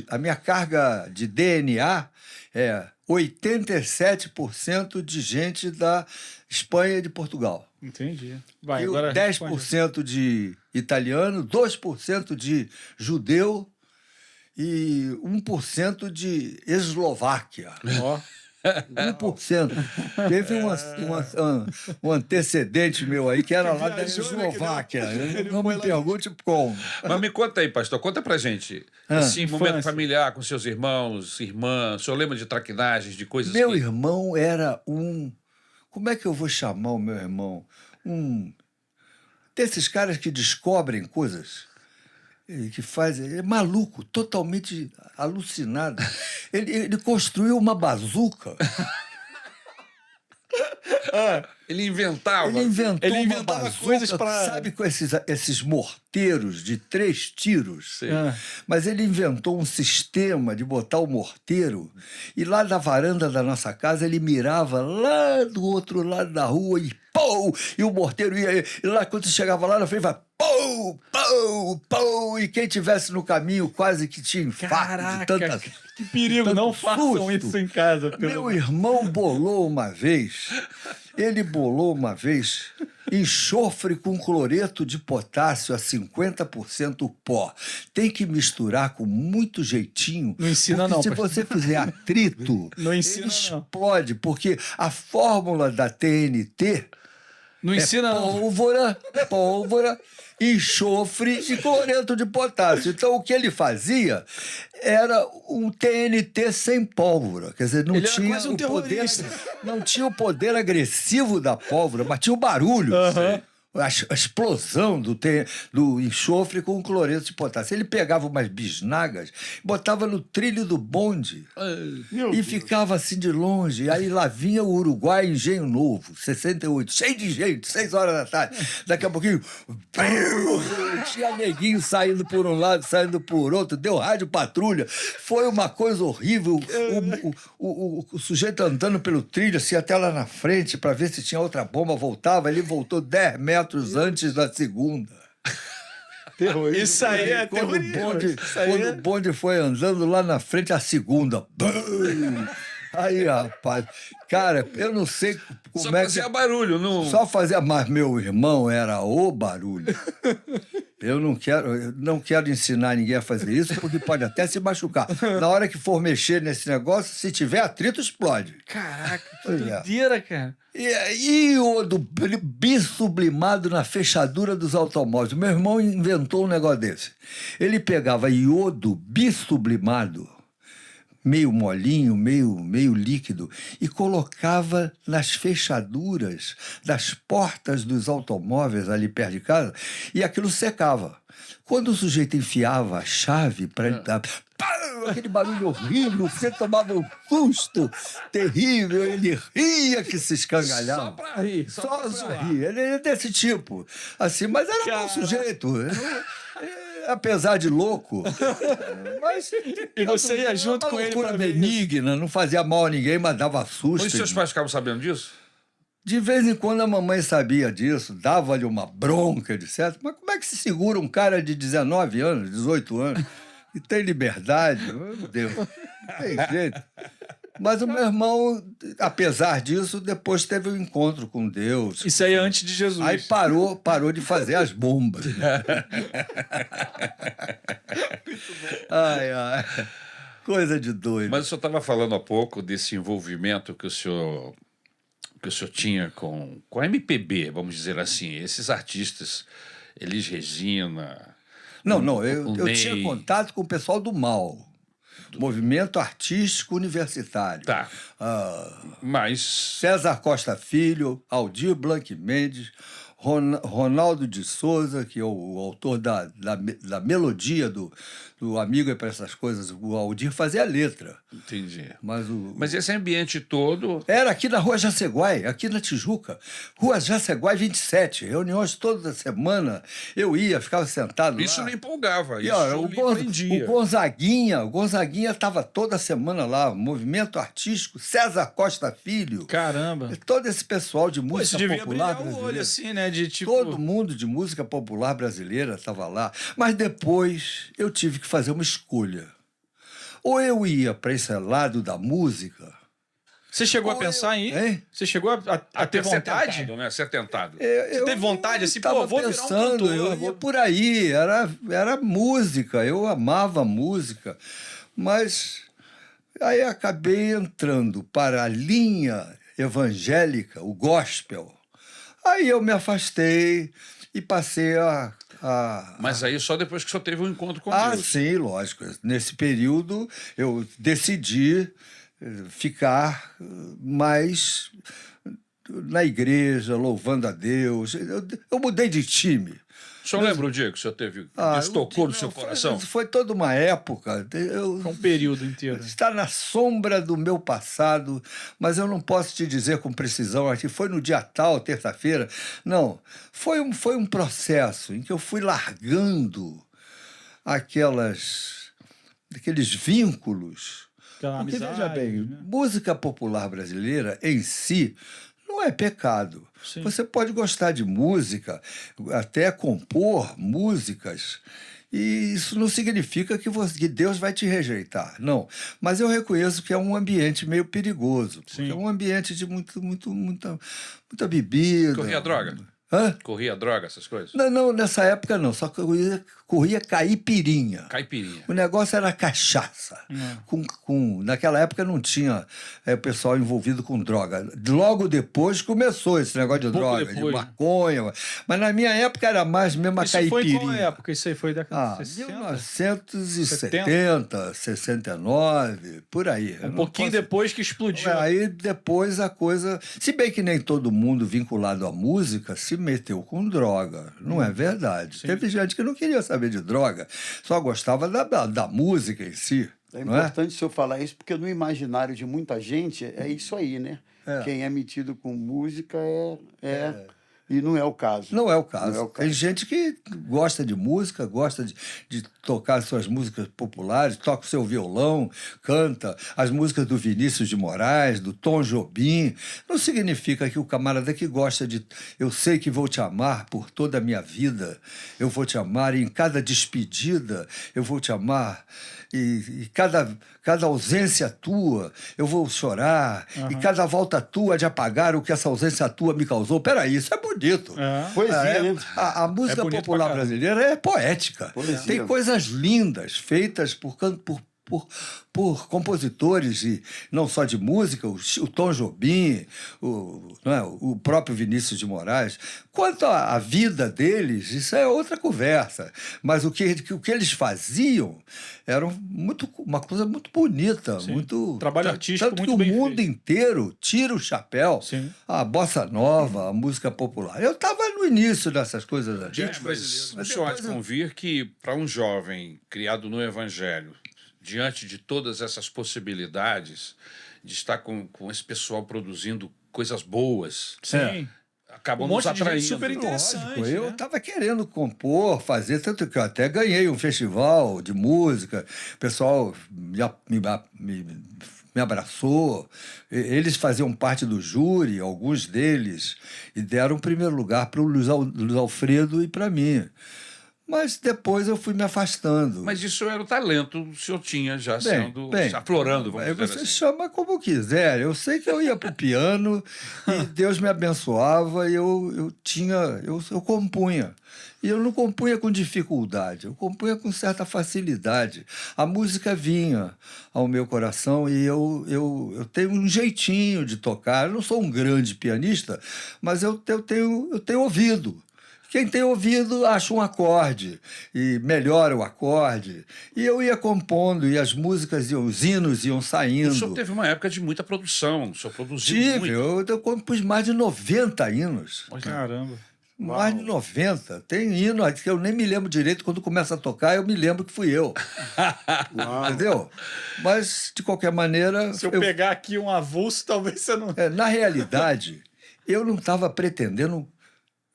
[SPEAKER 2] A minha carga de DNA é 87% de gente da Espanha e de Portugal.
[SPEAKER 3] Entendi. Vai,
[SPEAKER 2] E
[SPEAKER 3] agora
[SPEAKER 2] 10% de italiano, 2% de judeu e 1% de Eslováquia.
[SPEAKER 3] Ó.
[SPEAKER 2] 1%. Teve um antecedente meu aí que era lá da Eslováquia. Não me pergunte como.
[SPEAKER 1] Mas me conta aí, pastor, conta pra gente. Esse momento familiar com seus irmãos, irmãs, o senhor lembra de traquinagens, de coisas
[SPEAKER 2] Meu irmão era um... Como é que eu vou chamar o meu irmão? Desses caras que descobrem coisas... que faz, é maluco, totalmente alucinado. Ele construiu uma bazuca.
[SPEAKER 1] Ele inventava.
[SPEAKER 2] Ele inventou
[SPEAKER 3] Ele
[SPEAKER 2] uma
[SPEAKER 3] inventava
[SPEAKER 2] bazuca,
[SPEAKER 3] coisas pra-
[SPEAKER 2] sabe, com esses morteiros de 3 tiros.
[SPEAKER 1] Sim.
[SPEAKER 2] Mas ele inventou um sistema de botar o morteiro e lá da varanda da nossa casa ele mirava lá do outro lado da rua e pô! E o morteiro ia... E lá quando você chegava lá na frente, vai pô! Pô! Pô! E quem tivesse no caminho quase que tinha infarto de tanta...
[SPEAKER 3] que perigo.
[SPEAKER 2] tanto
[SPEAKER 3] Não façam
[SPEAKER 2] susto.
[SPEAKER 3] isso em casa.
[SPEAKER 2] Meu irmão bolou uma vez enxofre com cloreto de potássio a 50% pó. Tem que misturar com muito jeitinho.
[SPEAKER 3] Não ensina
[SPEAKER 2] porque
[SPEAKER 3] não,
[SPEAKER 2] se
[SPEAKER 3] pastor.
[SPEAKER 2] você fizer atrito,
[SPEAKER 3] Não ensina
[SPEAKER 2] ele
[SPEAKER 3] não.
[SPEAKER 2] explode, porque a fórmula da TNT
[SPEAKER 3] Não ensina não.
[SPEAKER 2] pólvora, enxofre e cloreto de potássio. Então, o que ele fazia era um TNT sem pólvora. Quer dizer,
[SPEAKER 3] Ele era quase um
[SPEAKER 2] poder,
[SPEAKER 3] terrorista.
[SPEAKER 2] não tinha o poder agressivo da pólvora, mas tinha o barulho. A explosão do enxofre com o cloreto de potássio. Ele pegava umas bisnagas, botava no trilho do bonde e ficava assim de longe. Aí lá vinha o Uruguai Engenho Novo, 68, cheio de gente, 6 horas da tarde. Daqui a pouquinho, tinha neguinho saindo por um lado, saindo por outro, deu rádio patrulha. Foi uma coisa horrível. O sujeito andando pelo trilho, assim, até lá na frente, para ver se tinha outra bomba, voltava. Ele voltou 10 metros antes da segunda.
[SPEAKER 3] Isso aí é
[SPEAKER 2] Quando
[SPEAKER 3] terrorismo.
[SPEAKER 2] o bonde foi andando lá na frente, a segunda. Bum! Aí, rapaz, cara, eu não sei como
[SPEAKER 1] Só
[SPEAKER 2] é que...
[SPEAKER 1] fazia barulho. Não...
[SPEAKER 2] Só fazia, mas meu irmão era o barulho. Eu não quero ensinar ninguém a fazer isso, porque pode até se machucar. Na hora que for mexer nesse negócio, se tiver atrito, explode.
[SPEAKER 3] Caraca, que
[SPEAKER 2] Pois é.
[SPEAKER 3] doideira, cara.
[SPEAKER 2] E iodo bisublimado na fechadura dos automóveis. Meu irmão inventou um negócio desse. Ele pegava iodo bisublimado, meio molinho, meio líquido, e colocava nas fechaduras das portas dos automóveis ali perto de casa, e aquilo secava. Quando o sujeito enfiava a chave para ele dar... Aquele barulho horrível, você tomava um susto terrível, ele ria que se escangalhava.
[SPEAKER 3] Só pra rir.
[SPEAKER 2] Só
[SPEAKER 3] pra
[SPEAKER 2] pra rir. Ele é desse tipo. Assim, mas era bom sujeito. Apesar de louco. Mas,
[SPEAKER 3] E você ia junto
[SPEAKER 2] uma
[SPEAKER 3] com ele
[SPEAKER 2] loucura
[SPEAKER 3] pra ver
[SPEAKER 2] benigna, não fazia mal a ninguém, mas dava susto.
[SPEAKER 1] Mas seus pais ficavam sabendo disso?
[SPEAKER 2] De vez em quando a mamãe sabia disso, dava-lhe uma bronca, etc. Mas como é que se segura um cara de 19 anos, 18 anos? e tem liberdade, meu Deus, não tem jeito. Mas o meu irmão, apesar disso, depois teve um encontro com Deus.
[SPEAKER 3] Isso aí é antes de Jesus.
[SPEAKER 2] Aí parou de fazer as bombas. Ai, ai. Coisa de doido.
[SPEAKER 1] Mas o senhor estava falando há pouco desse envolvimento que o senhor tinha com a MPB, vamos dizer assim, esses artistas, Elis Regina.
[SPEAKER 2] Não,
[SPEAKER 1] o
[SPEAKER 2] eu
[SPEAKER 1] Ney.
[SPEAKER 2] tinha contato com o pessoal do MAU, Movimento Artístico Universitário.
[SPEAKER 1] Tá.
[SPEAKER 2] Ah,
[SPEAKER 1] Mas
[SPEAKER 2] César Costa Filho, Aldir Blanc Mendes, Ronaldo de Souza, que é o autor da melodia do Amigo é para essas coisas. O Aldir fazia a letra.
[SPEAKER 1] entendi.
[SPEAKER 2] Mas
[SPEAKER 1] Esse ambiente todo.
[SPEAKER 2] era aqui na Rua Jaceguai, aqui na Tijuca. Rua Jaceguai 27, reuniões toda semana. Eu ia, ficava sentado
[SPEAKER 1] Isso
[SPEAKER 2] lá.
[SPEAKER 1] me empolgava,
[SPEAKER 2] E,
[SPEAKER 1] isso
[SPEAKER 2] ó,
[SPEAKER 1] me prendia.
[SPEAKER 2] o Gonzaguinha estava toda semana lá, Movimento Artístico, César Costa Filho.
[SPEAKER 3] Caramba.
[SPEAKER 2] Todo esse pessoal de
[SPEAKER 3] Pô, isso
[SPEAKER 2] música
[SPEAKER 3] devia
[SPEAKER 2] popular
[SPEAKER 3] brilhar o olho,
[SPEAKER 2] brasileira.
[SPEAKER 3] assim, né? De tipo...
[SPEAKER 2] Todo mundo de música popular brasileira estava lá. Mas depois eu tive que fazer uma escolha. Ou eu ia para esse lado da música.
[SPEAKER 3] Você chegou a
[SPEAKER 2] Ou
[SPEAKER 3] pensar em ir?
[SPEAKER 2] Hein?
[SPEAKER 3] Você chegou a ter
[SPEAKER 1] Ser
[SPEAKER 3] vontade?
[SPEAKER 1] tentado, né? Ser tentado.
[SPEAKER 3] Você teve vontade, assim, pô,
[SPEAKER 2] tava
[SPEAKER 3] vou virar um
[SPEAKER 2] pensando,
[SPEAKER 3] cantor,
[SPEAKER 2] eu
[SPEAKER 3] vou-
[SPEAKER 2] ia por aí, era música, eu amava música, mas aí acabei entrando para a linha evangélica, o gospel. Aí eu me afastei e passei
[SPEAKER 1] Mas aí só depois que o senhor teve um encontro com
[SPEAKER 2] Ah,
[SPEAKER 1] Deus.
[SPEAKER 2] sim, lógico. Nesse período eu decidi ficar mais na igreja, louvando a Deus. Eu mudei de time.
[SPEAKER 1] O senhor lembra o dia que o senhor teve, Deus tocou no seu coração?
[SPEAKER 2] Foi toda uma época.
[SPEAKER 3] Foi um período inteiro.
[SPEAKER 2] Está na sombra do meu passado, mas eu não posso te dizer com precisão aqui, foi no dia tal, terça-feira. Não, foi um processo em que eu fui largando aqueles vínculos.
[SPEAKER 3] Aquela
[SPEAKER 2] Porque,
[SPEAKER 3] amizade,
[SPEAKER 2] veja bem,
[SPEAKER 3] né?
[SPEAKER 2] música popular brasileira em si não é pecado.
[SPEAKER 3] Sim.
[SPEAKER 2] Você pode gostar de música, até compor músicas, e isso não significa que Deus vai te rejeitar. Não. Mas eu reconheço que é um ambiente meio perigoso. Porque
[SPEAKER 3] Sim.
[SPEAKER 2] é um ambiente de muita bebida.
[SPEAKER 1] Corria droga?
[SPEAKER 2] Hã?
[SPEAKER 1] Corria droga, essas coisas?
[SPEAKER 2] Não, nessa época não. Só corria caipirinha.
[SPEAKER 1] Caipirinha.
[SPEAKER 2] O negócio era cachaça. Naquela época não tinha o pessoal envolvido com droga. Logo depois começou esse negócio de
[SPEAKER 3] Pouco
[SPEAKER 2] droga,
[SPEAKER 3] depois.
[SPEAKER 2] de maconha. Mas na minha época era mais mesmo a
[SPEAKER 3] Isso foi em
[SPEAKER 2] caipirinha.
[SPEAKER 3] qual época? Isso aí foi década de 60?
[SPEAKER 2] 1970, 69, por aí. Eu
[SPEAKER 3] Um
[SPEAKER 2] não
[SPEAKER 3] pouquinho
[SPEAKER 2] posso-
[SPEAKER 3] depois que explodiu.
[SPEAKER 2] Aí depois a coisa... Se bem que nem todo mundo vinculado à música se meteu com droga. Não é verdade.
[SPEAKER 3] Sim.
[SPEAKER 2] Teve gente que não queria saber de droga, só gostava da música em si.
[SPEAKER 4] É
[SPEAKER 2] não é?
[SPEAKER 4] importante o senhor falar isso, porque no imaginário de muita gente é isso aí, né?
[SPEAKER 2] É.
[SPEAKER 4] Quem é metido com música e não é o caso.
[SPEAKER 2] Não é o caso.
[SPEAKER 4] Não é o caso.
[SPEAKER 2] Tem gente que gosta de música, gosta de tocar suas músicas populares, toca o seu violão, canta as músicas do Vinícius de Moraes, do Tom Jobim. Não significa que o camarada que gosta de eu sei que vou te amar por toda a minha vida, eu vou te amar e em cada despedida eu vou te amar e cada ausência tua eu vou chorar e cada volta tua de apagar o que essa ausência tua me causou. Peraí, isso é bonito.
[SPEAKER 3] É.
[SPEAKER 4] Poesia, né?
[SPEAKER 2] A música
[SPEAKER 3] bonito
[SPEAKER 2] popular
[SPEAKER 3] pra caramba.
[SPEAKER 2] brasileira é poética.
[SPEAKER 4] Poesia.
[SPEAKER 2] Tem coisas lindas feitas por compositores, e não só de música, o Tom Jobim, o próprio Vinícius de Moraes. Quanto à vida deles, isso é outra conversa. Mas o que eles faziam era uma coisa muito bonita,
[SPEAKER 3] Sim.
[SPEAKER 2] muito
[SPEAKER 3] Trabalho artístico
[SPEAKER 2] tanto
[SPEAKER 3] muito
[SPEAKER 2] que o
[SPEAKER 3] bem
[SPEAKER 2] mundo
[SPEAKER 3] feito.
[SPEAKER 2] inteiro tira o chapéu.
[SPEAKER 3] Sim.
[SPEAKER 2] A bossa nova, a música popular. Eu estava no início dessas coisas.
[SPEAKER 1] Gente, mas o
[SPEAKER 2] Mas
[SPEAKER 1] senhor há de
[SPEAKER 2] depois eu-
[SPEAKER 1] convir que para um jovem criado no Evangelho, diante de todas essas possibilidades de estar com esse pessoal produzindo coisas boas,
[SPEAKER 3] Sim.
[SPEAKER 1] acabam
[SPEAKER 3] Um
[SPEAKER 1] nos
[SPEAKER 3] monte de gente
[SPEAKER 1] atraindo.
[SPEAKER 3] super interessante.
[SPEAKER 2] Lógico, eu
[SPEAKER 3] né?
[SPEAKER 2] estava querendo compor, fazer, tanto que eu até ganhei um festival de música, o pessoal me abraçou, eles faziam parte do júri, alguns deles, e deram o primeiro lugar para o Luiz Alfredo e para mim. Mas depois eu fui me afastando.
[SPEAKER 1] Mas isso era o talento que o senhor tinha já sendo, aflorando, vamos
[SPEAKER 2] Aí
[SPEAKER 1] dizer
[SPEAKER 2] você
[SPEAKER 1] assim.
[SPEAKER 2] chama como quiser. Eu sei que eu ia para o piano e Deus me abençoava e eu compunha. E eu não compunha com dificuldade, eu compunha com certa facilidade. A música vinha ao meu coração e eu tenho um jeitinho de tocar. Eu não sou um grande pianista, mas eu tenho ouvido. Quem tem ouvido acha um acorde e melhora o acorde. E eu ia compondo, e as músicas, os hinos iam saindo.
[SPEAKER 1] O senhor teve uma época de muita produção, o senhor produziu
[SPEAKER 2] Tive,
[SPEAKER 1] muito.
[SPEAKER 2] eu compus mais de 90 hinos.
[SPEAKER 3] Caramba.
[SPEAKER 2] Mais de 90. Tem hino que eu nem me lembro direito. Quando começa a tocar, eu me lembro que fui eu. Entendeu? Mas, de qualquer maneira...
[SPEAKER 3] Se eu pegar aqui um avulso, talvez você não...
[SPEAKER 2] Na realidade, eu não estava pretendendo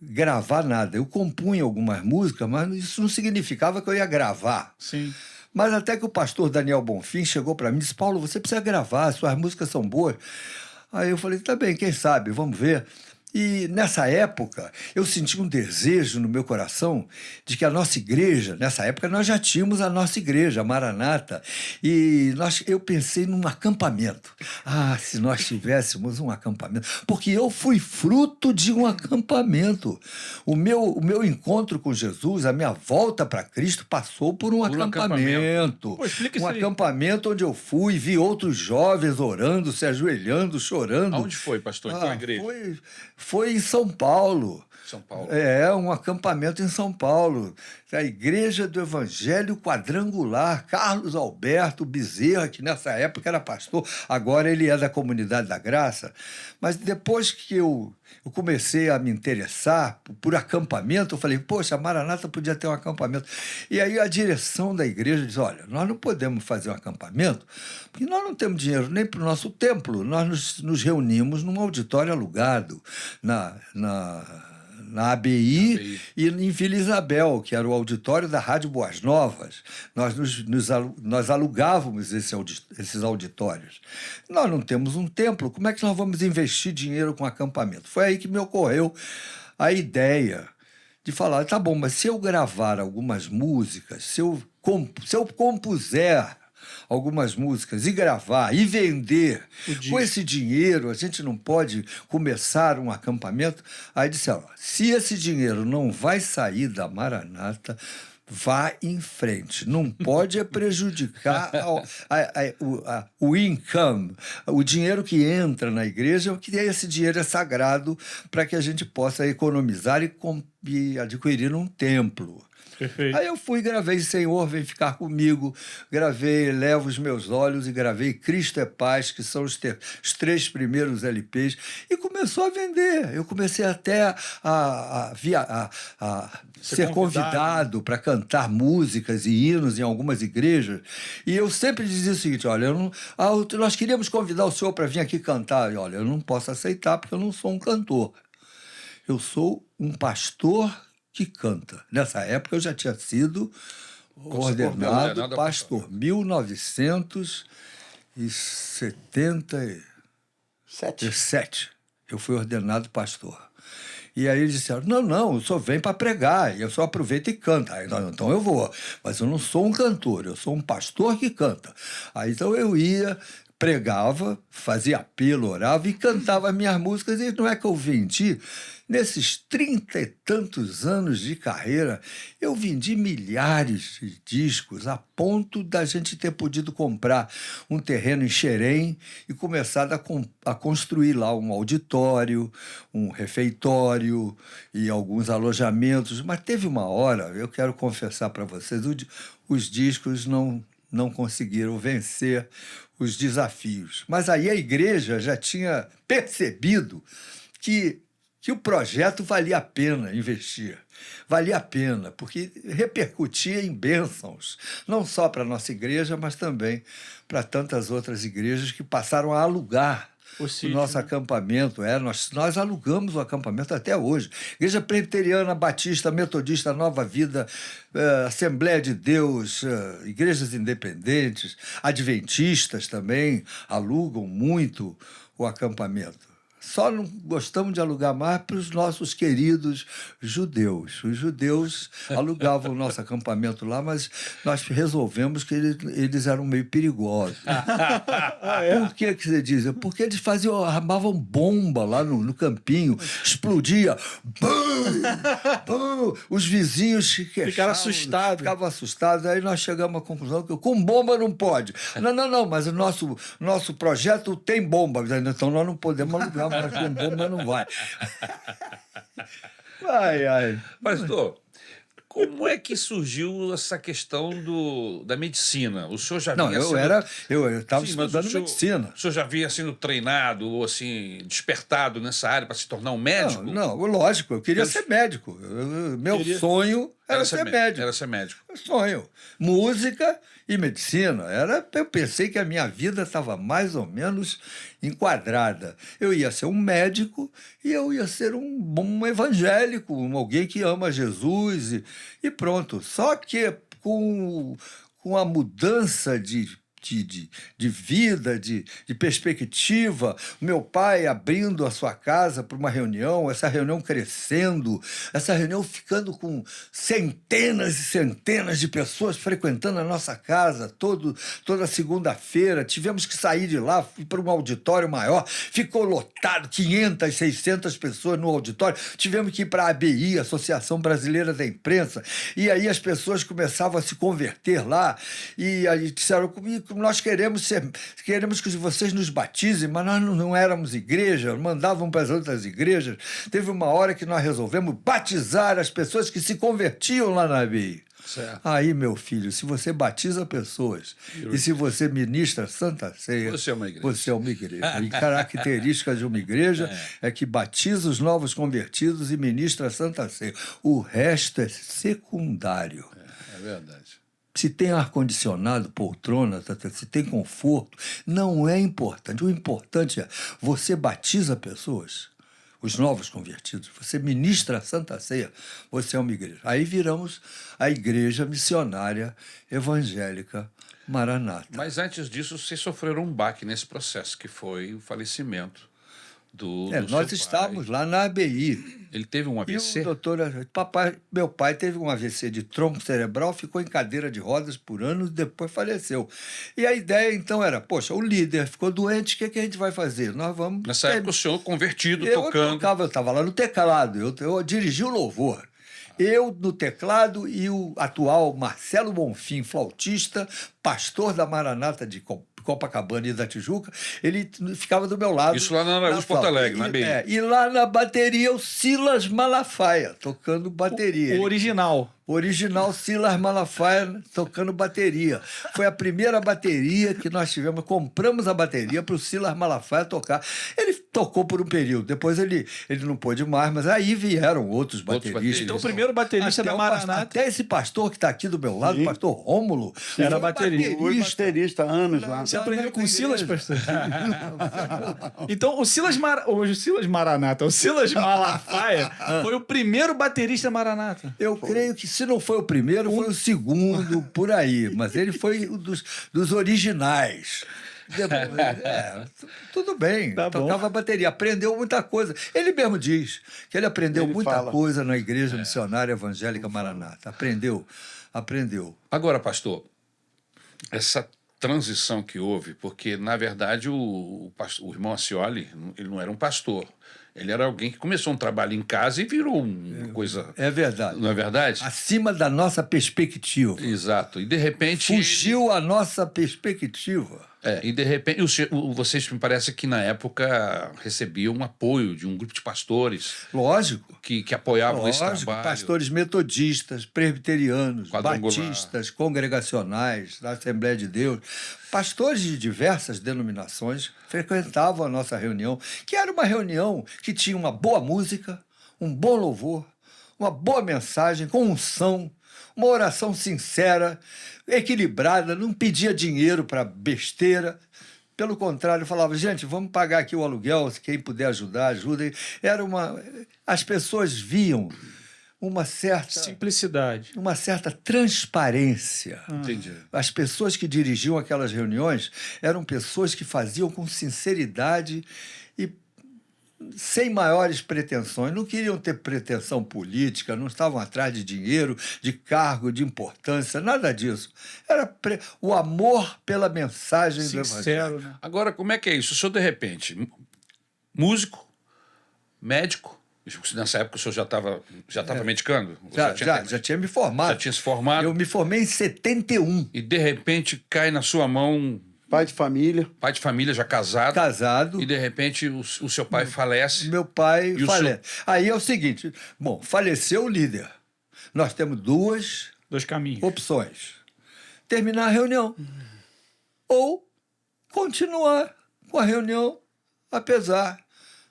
[SPEAKER 2] gravar nada. Eu compunha algumas músicas, mas isso não significava que eu ia gravar.
[SPEAKER 3] Sim.
[SPEAKER 2] Mas até que o pastor Daniel Bonfim chegou para mim e disse: Paulo, você precisa gravar, suas músicas são boas. Aí eu falei: tá bem, quem sabe, vamos ver. E nessa época, eu senti um desejo no meu coração de que a nossa igreja, nessa época nós já tínhamos a nossa igreja, a Maranata, e eu pensei num acampamento. Ah, se nós tivéssemos um acampamento. Porque eu fui fruto de um acampamento. O meu encontro com Jesus, a minha volta para Cristo, passou por um acampamento.
[SPEAKER 3] Pô, explica
[SPEAKER 2] Um
[SPEAKER 3] isso aí.
[SPEAKER 2] acampamento onde eu fui, vi outros jovens orando, se ajoelhando, chorando.
[SPEAKER 1] Aonde foi, pastor? Em qual igreja?
[SPEAKER 2] Foi em São Paulo.
[SPEAKER 1] São Paulo.
[SPEAKER 2] Um acampamento em São Paulo. A Igreja do Evangelho Quadrangular, Carlos Alberto Bezerra, que nessa época era pastor, agora ele é da Comunidade da Graça. Mas depois que eu comecei a me interessar por acampamento, eu falei, poxa, a Maranata podia ter um acampamento. E aí a direção da igreja diz, olha, nós não podemos fazer um acampamento porque nós não temos dinheiro nem para o nosso templo. Nós nos reunimos num auditório alugado na ABI e em Vila Isabel, que era o auditório da Rádio Boas Novas. Nós alugávamos esses auditórios. Nós não temos um templo, como é que nós vamos investir dinheiro com acampamento? Foi aí que me ocorreu a ideia de falar, tá bom, mas se eu gravar algumas músicas, se eu compuser algumas músicas e gravar e vender com esse dinheiro, a gente não pode começar um acampamento. Aí disseram, se esse dinheiro não vai sair da Maranata, vá em frente. Não pode prejudicar o income, o dinheiro que entra na igreja, porque esse dinheiro é sagrado para que a gente possa economizar e adquirir um templo.
[SPEAKER 3] Perfeito.
[SPEAKER 2] Aí eu fui e gravei Senhor, Vem Ficar Comigo, gravei Eleva os Meus Olhos e gravei Cristo é Paz, que são os 3 primeiros LPs, e começou a vender. Eu comecei até a ser convidado para cantar músicas e hinos em algumas igrejas, e eu sempre dizia o seguinte, olha, nós queríamos convidar o senhor para vir aqui cantar, e olha, eu não posso aceitar porque eu não sou um cantor. Eu sou um pastor que canta. Nessa época eu já tinha sido ordenado pastor. 1977 eu fui ordenado pastor. E aí eles disseram, não, o senhor vem para pregar, e eu só aproveito e canta. Aí, então eu vou, mas eu não sou um cantor, eu sou um pastor que canta. Aí então eu ia, pregava, fazia apelo, orava e cantava minhas músicas, e não é que eu vendi. Nesses 30 e tantos anos de carreira, eu vendi milhares de discos, a ponto da gente ter podido comprar um terreno em Xerém e começar a construir lá um auditório, um refeitório e alguns alojamentos. Mas teve uma hora, eu quero confessar para vocês, os discos não conseguiram vencer os desafios. Mas aí a igreja já tinha percebido que o projeto valia a pena investir. Valia a pena, porque repercutia em bênçãos, não só para a nossa igreja, mas também para tantas outras igrejas que passaram a alugar o nosso acampamento. Nós alugamos o acampamento até hoje. Igreja Presbiteriana, Batista, Metodista, Nova Vida, Assembleia de Deus, igrejas independentes, adventistas também alugam muito o acampamento. Só não gostamos de alugar mais para os nossos queridos judeus. Os judeus alugavam o nosso acampamento lá, mas nós resolvemos que eles eram meio perigosos. Por que você diz? Porque eles armavam bomba lá no campinho, explodia. Bum! Bum! Os vizinhos
[SPEAKER 3] Ficaram assustados.
[SPEAKER 2] Ficavam assustados. Aí nós chegamos à conclusão que com bomba não pode. Não, mas o nosso projeto tem bomba. Então nós não podemos alugar. Mas com bomba não vai. Ai.
[SPEAKER 1] Pastor, como é que surgiu essa questão da medicina? O senhor já
[SPEAKER 2] Não,
[SPEAKER 1] vinha
[SPEAKER 2] eu estava
[SPEAKER 1] Sim, mas
[SPEAKER 2] estudando medicina.
[SPEAKER 1] O senhor já vinha sendo treinado ou assim, despertado nessa área para se tornar um médico?
[SPEAKER 2] Não, lógico, eu queria ser médico. Meu sonho era ser médico.
[SPEAKER 1] Era ser médico.
[SPEAKER 2] Sonho. Música e medicina. Eu pensei que a minha vida estava mais ou menos enquadrada. Eu ia ser um médico e eu ia ser um bom evangélico, alguém que ama Jesus e pronto. Só que com a mudança de vida, de perspectiva, meu pai abrindo a sua casa para uma reunião, essa reunião crescendo, essa reunião ficando com centenas e centenas de pessoas frequentando a nossa casa toda segunda-feira. Tivemos que sair de lá para um auditório maior, ficou lotado, 500, 600 pessoas no auditório. Tivemos que ir para a ABI, Associação Brasileira da Imprensa, e aí as pessoas começavam a se converter lá, e aí disseram comigo: nós queremos que vocês nos batizem, mas nós não éramos igreja, mandavam para as outras igrejas. Teve uma hora que nós resolvemos batizar as pessoas que se convertiam lá na ABI.
[SPEAKER 1] Certo.
[SPEAKER 2] Aí, meu filho, se você batiza pessoas e se você ministra Santa Ceia,
[SPEAKER 1] você é uma igreja.
[SPEAKER 2] Você é uma igreja. E característica de uma igreja é que batiza os novos convertidos e ministra Santa Ceia. O resto é secundário.
[SPEAKER 1] É verdade.
[SPEAKER 2] Se tem ar-condicionado, poltrona, se tem conforto, não é importante. O importante é você batiza pessoas, os novos convertidos, você ministra a Santa Ceia, você é uma igreja. Aí viramos a Igreja Missionária Evangélica Maranata.
[SPEAKER 1] Mas antes disso, vocês sofreram um baque nesse processo, que foi o falecimento do
[SPEAKER 2] nós
[SPEAKER 1] seu
[SPEAKER 2] estávamos
[SPEAKER 1] pai.
[SPEAKER 2] lá na ABI.
[SPEAKER 1] Ele teve um AVC?
[SPEAKER 2] E meu pai teve um AVC de tronco cerebral, ficou em cadeira de rodas por anos e depois faleceu. E a ideia, então, era, poxa, o líder ficou doente, o que a gente vai fazer? Nós vamos...
[SPEAKER 1] Nessa época, o senhor convertido,
[SPEAKER 2] Eu
[SPEAKER 1] tocando.
[SPEAKER 2] Eu estava lá no teclado, eu dirigi o louvor. Eu no teclado e o atual Marcelo Bonfim, flautista, pastor da Maranata de Copacabana e da Tijuca, ele ficava do meu lado.
[SPEAKER 1] Isso lá na Araújo Porto Alegre, na BI.
[SPEAKER 2] E lá na bateria o Silas Malafaia, tocando bateria.
[SPEAKER 3] O original.
[SPEAKER 2] O original Silas Malafaia tocando bateria. Foi a primeira bateria que nós tivemos. Compramos a bateria para o Silas Malafaia tocar. Ele tocou por um período. Depois ele não pôde mais, mas aí vieram outros bateristas.
[SPEAKER 3] Então, o primeiro baterista da Maranata...
[SPEAKER 2] Até esse pastor que está aqui do meu lado, o pastor Rômulo,
[SPEAKER 3] era
[SPEAKER 2] foi
[SPEAKER 3] baterista.
[SPEAKER 4] Fui baterista há anos lá.
[SPEAKER 3] Você aprendeu com o Silas, pastor? Então, o Silas Maranata, o Silas Malafaia foi o primeiro baterista Maranata.
[SPEAKER 2] Eu creio que se não foi o primeiro, foi o segundo, por aí. Mas ele foi um dos originais. Tudo bem,
[SPEAKER 3] Tá bom.
[SPEAKER 2] tocava bateria, aprendeu muita coisa. Ele mesmo diz que ele aprendeu muita coisa na Igreja Missionária Evangélica Maranata. Aprendeu.
[SPEAKER 1] Agora, pastor, essa transição que houve, porque, na verdade, o irmão Acioli, ele não era um pastor. Ele era alguém que começou um trabalho em casa e virou uma coisa...
[SPEAKER 2] É verdade.
[SPEAKER 1] Não é verdade?
[SPEAKER 2] Acima da nossa perspectiva.
[SPEAKER 1] Exato. E, de repente...
[SPEAKER 2] Fugiu a nossa perspectiva.
[SPEAKER 1] E, de repente, vocês me parece que, na época, recebiam um apoio de um grupo de pastores...
[SPEAKER 2] Lógico.
[SPEAKER 1] Que apoiavam esse trabalho.
[SPEAKER 2] Pastores metodistas, presbiterianos,
[SPEAKER 1] Quadrangular.
[SPEAKER 2] batistas, congregacionais, da Assembleia de Deus. Pastores de diversas denominações frequentavam a nossa reunião, que era uma reunião que tinha uma boa música, um bom louvor, uma boa mensagem, com unção, uma oração sincera, equilibrada, não pedia dinheiro para besteira. Pelo contrário, falava, gente, vamos pagar aqui o aluguel, se quem puder ajudar, ajudem. As pessoas viam uma certa...
[SPEAKER 3] Simplicidade.
[SPEAKER 2] Uma certa transparência.
[SPEAKER 1] Entendi.
[SPEAKER 2] As pessoas que dirigiam aquelas reuniões eram pessoas que faziam com sinceridade e sem maiores pretensões, não queriam ter pretensão política, não estavam atrás de dinheiro, de cargo, de importância, nada disso. Era o amor pela mensagem do Evangelho.
[SPEAKER 3] Sincero, né?
[SPEAKER 1] Agora, como é que é isso? O senhor, de repente, músico, médico, nessa época o senhor já estava medicando?
[SPEAKER 2] Já tinha me formado.
[SPEAKER 1] Já tinha se formado?
[SPEAKER 2] Eu me formei em 71.
[SPEAKER 1] E, de repente, cai na sua mão...
[SPEAKER 4] Pai de família.
[SPEAKER 1] Pai de família, já casado.
[SPEAKER 2] Casado.
[SPEAKER 1] E, de repente, o seu pai falece.
[SPEAKER 2] Meu pai
[SPEAKER 1] E o
[SPEAKER 2] falece. Aí é o seguinte, bom, faleceu o líder. Nós temos duas
[SPEAKER 3] 2 caminhos.
[SPEAKER 2] opções. Terminar a reunião. Ou continuar com a reunião, apesar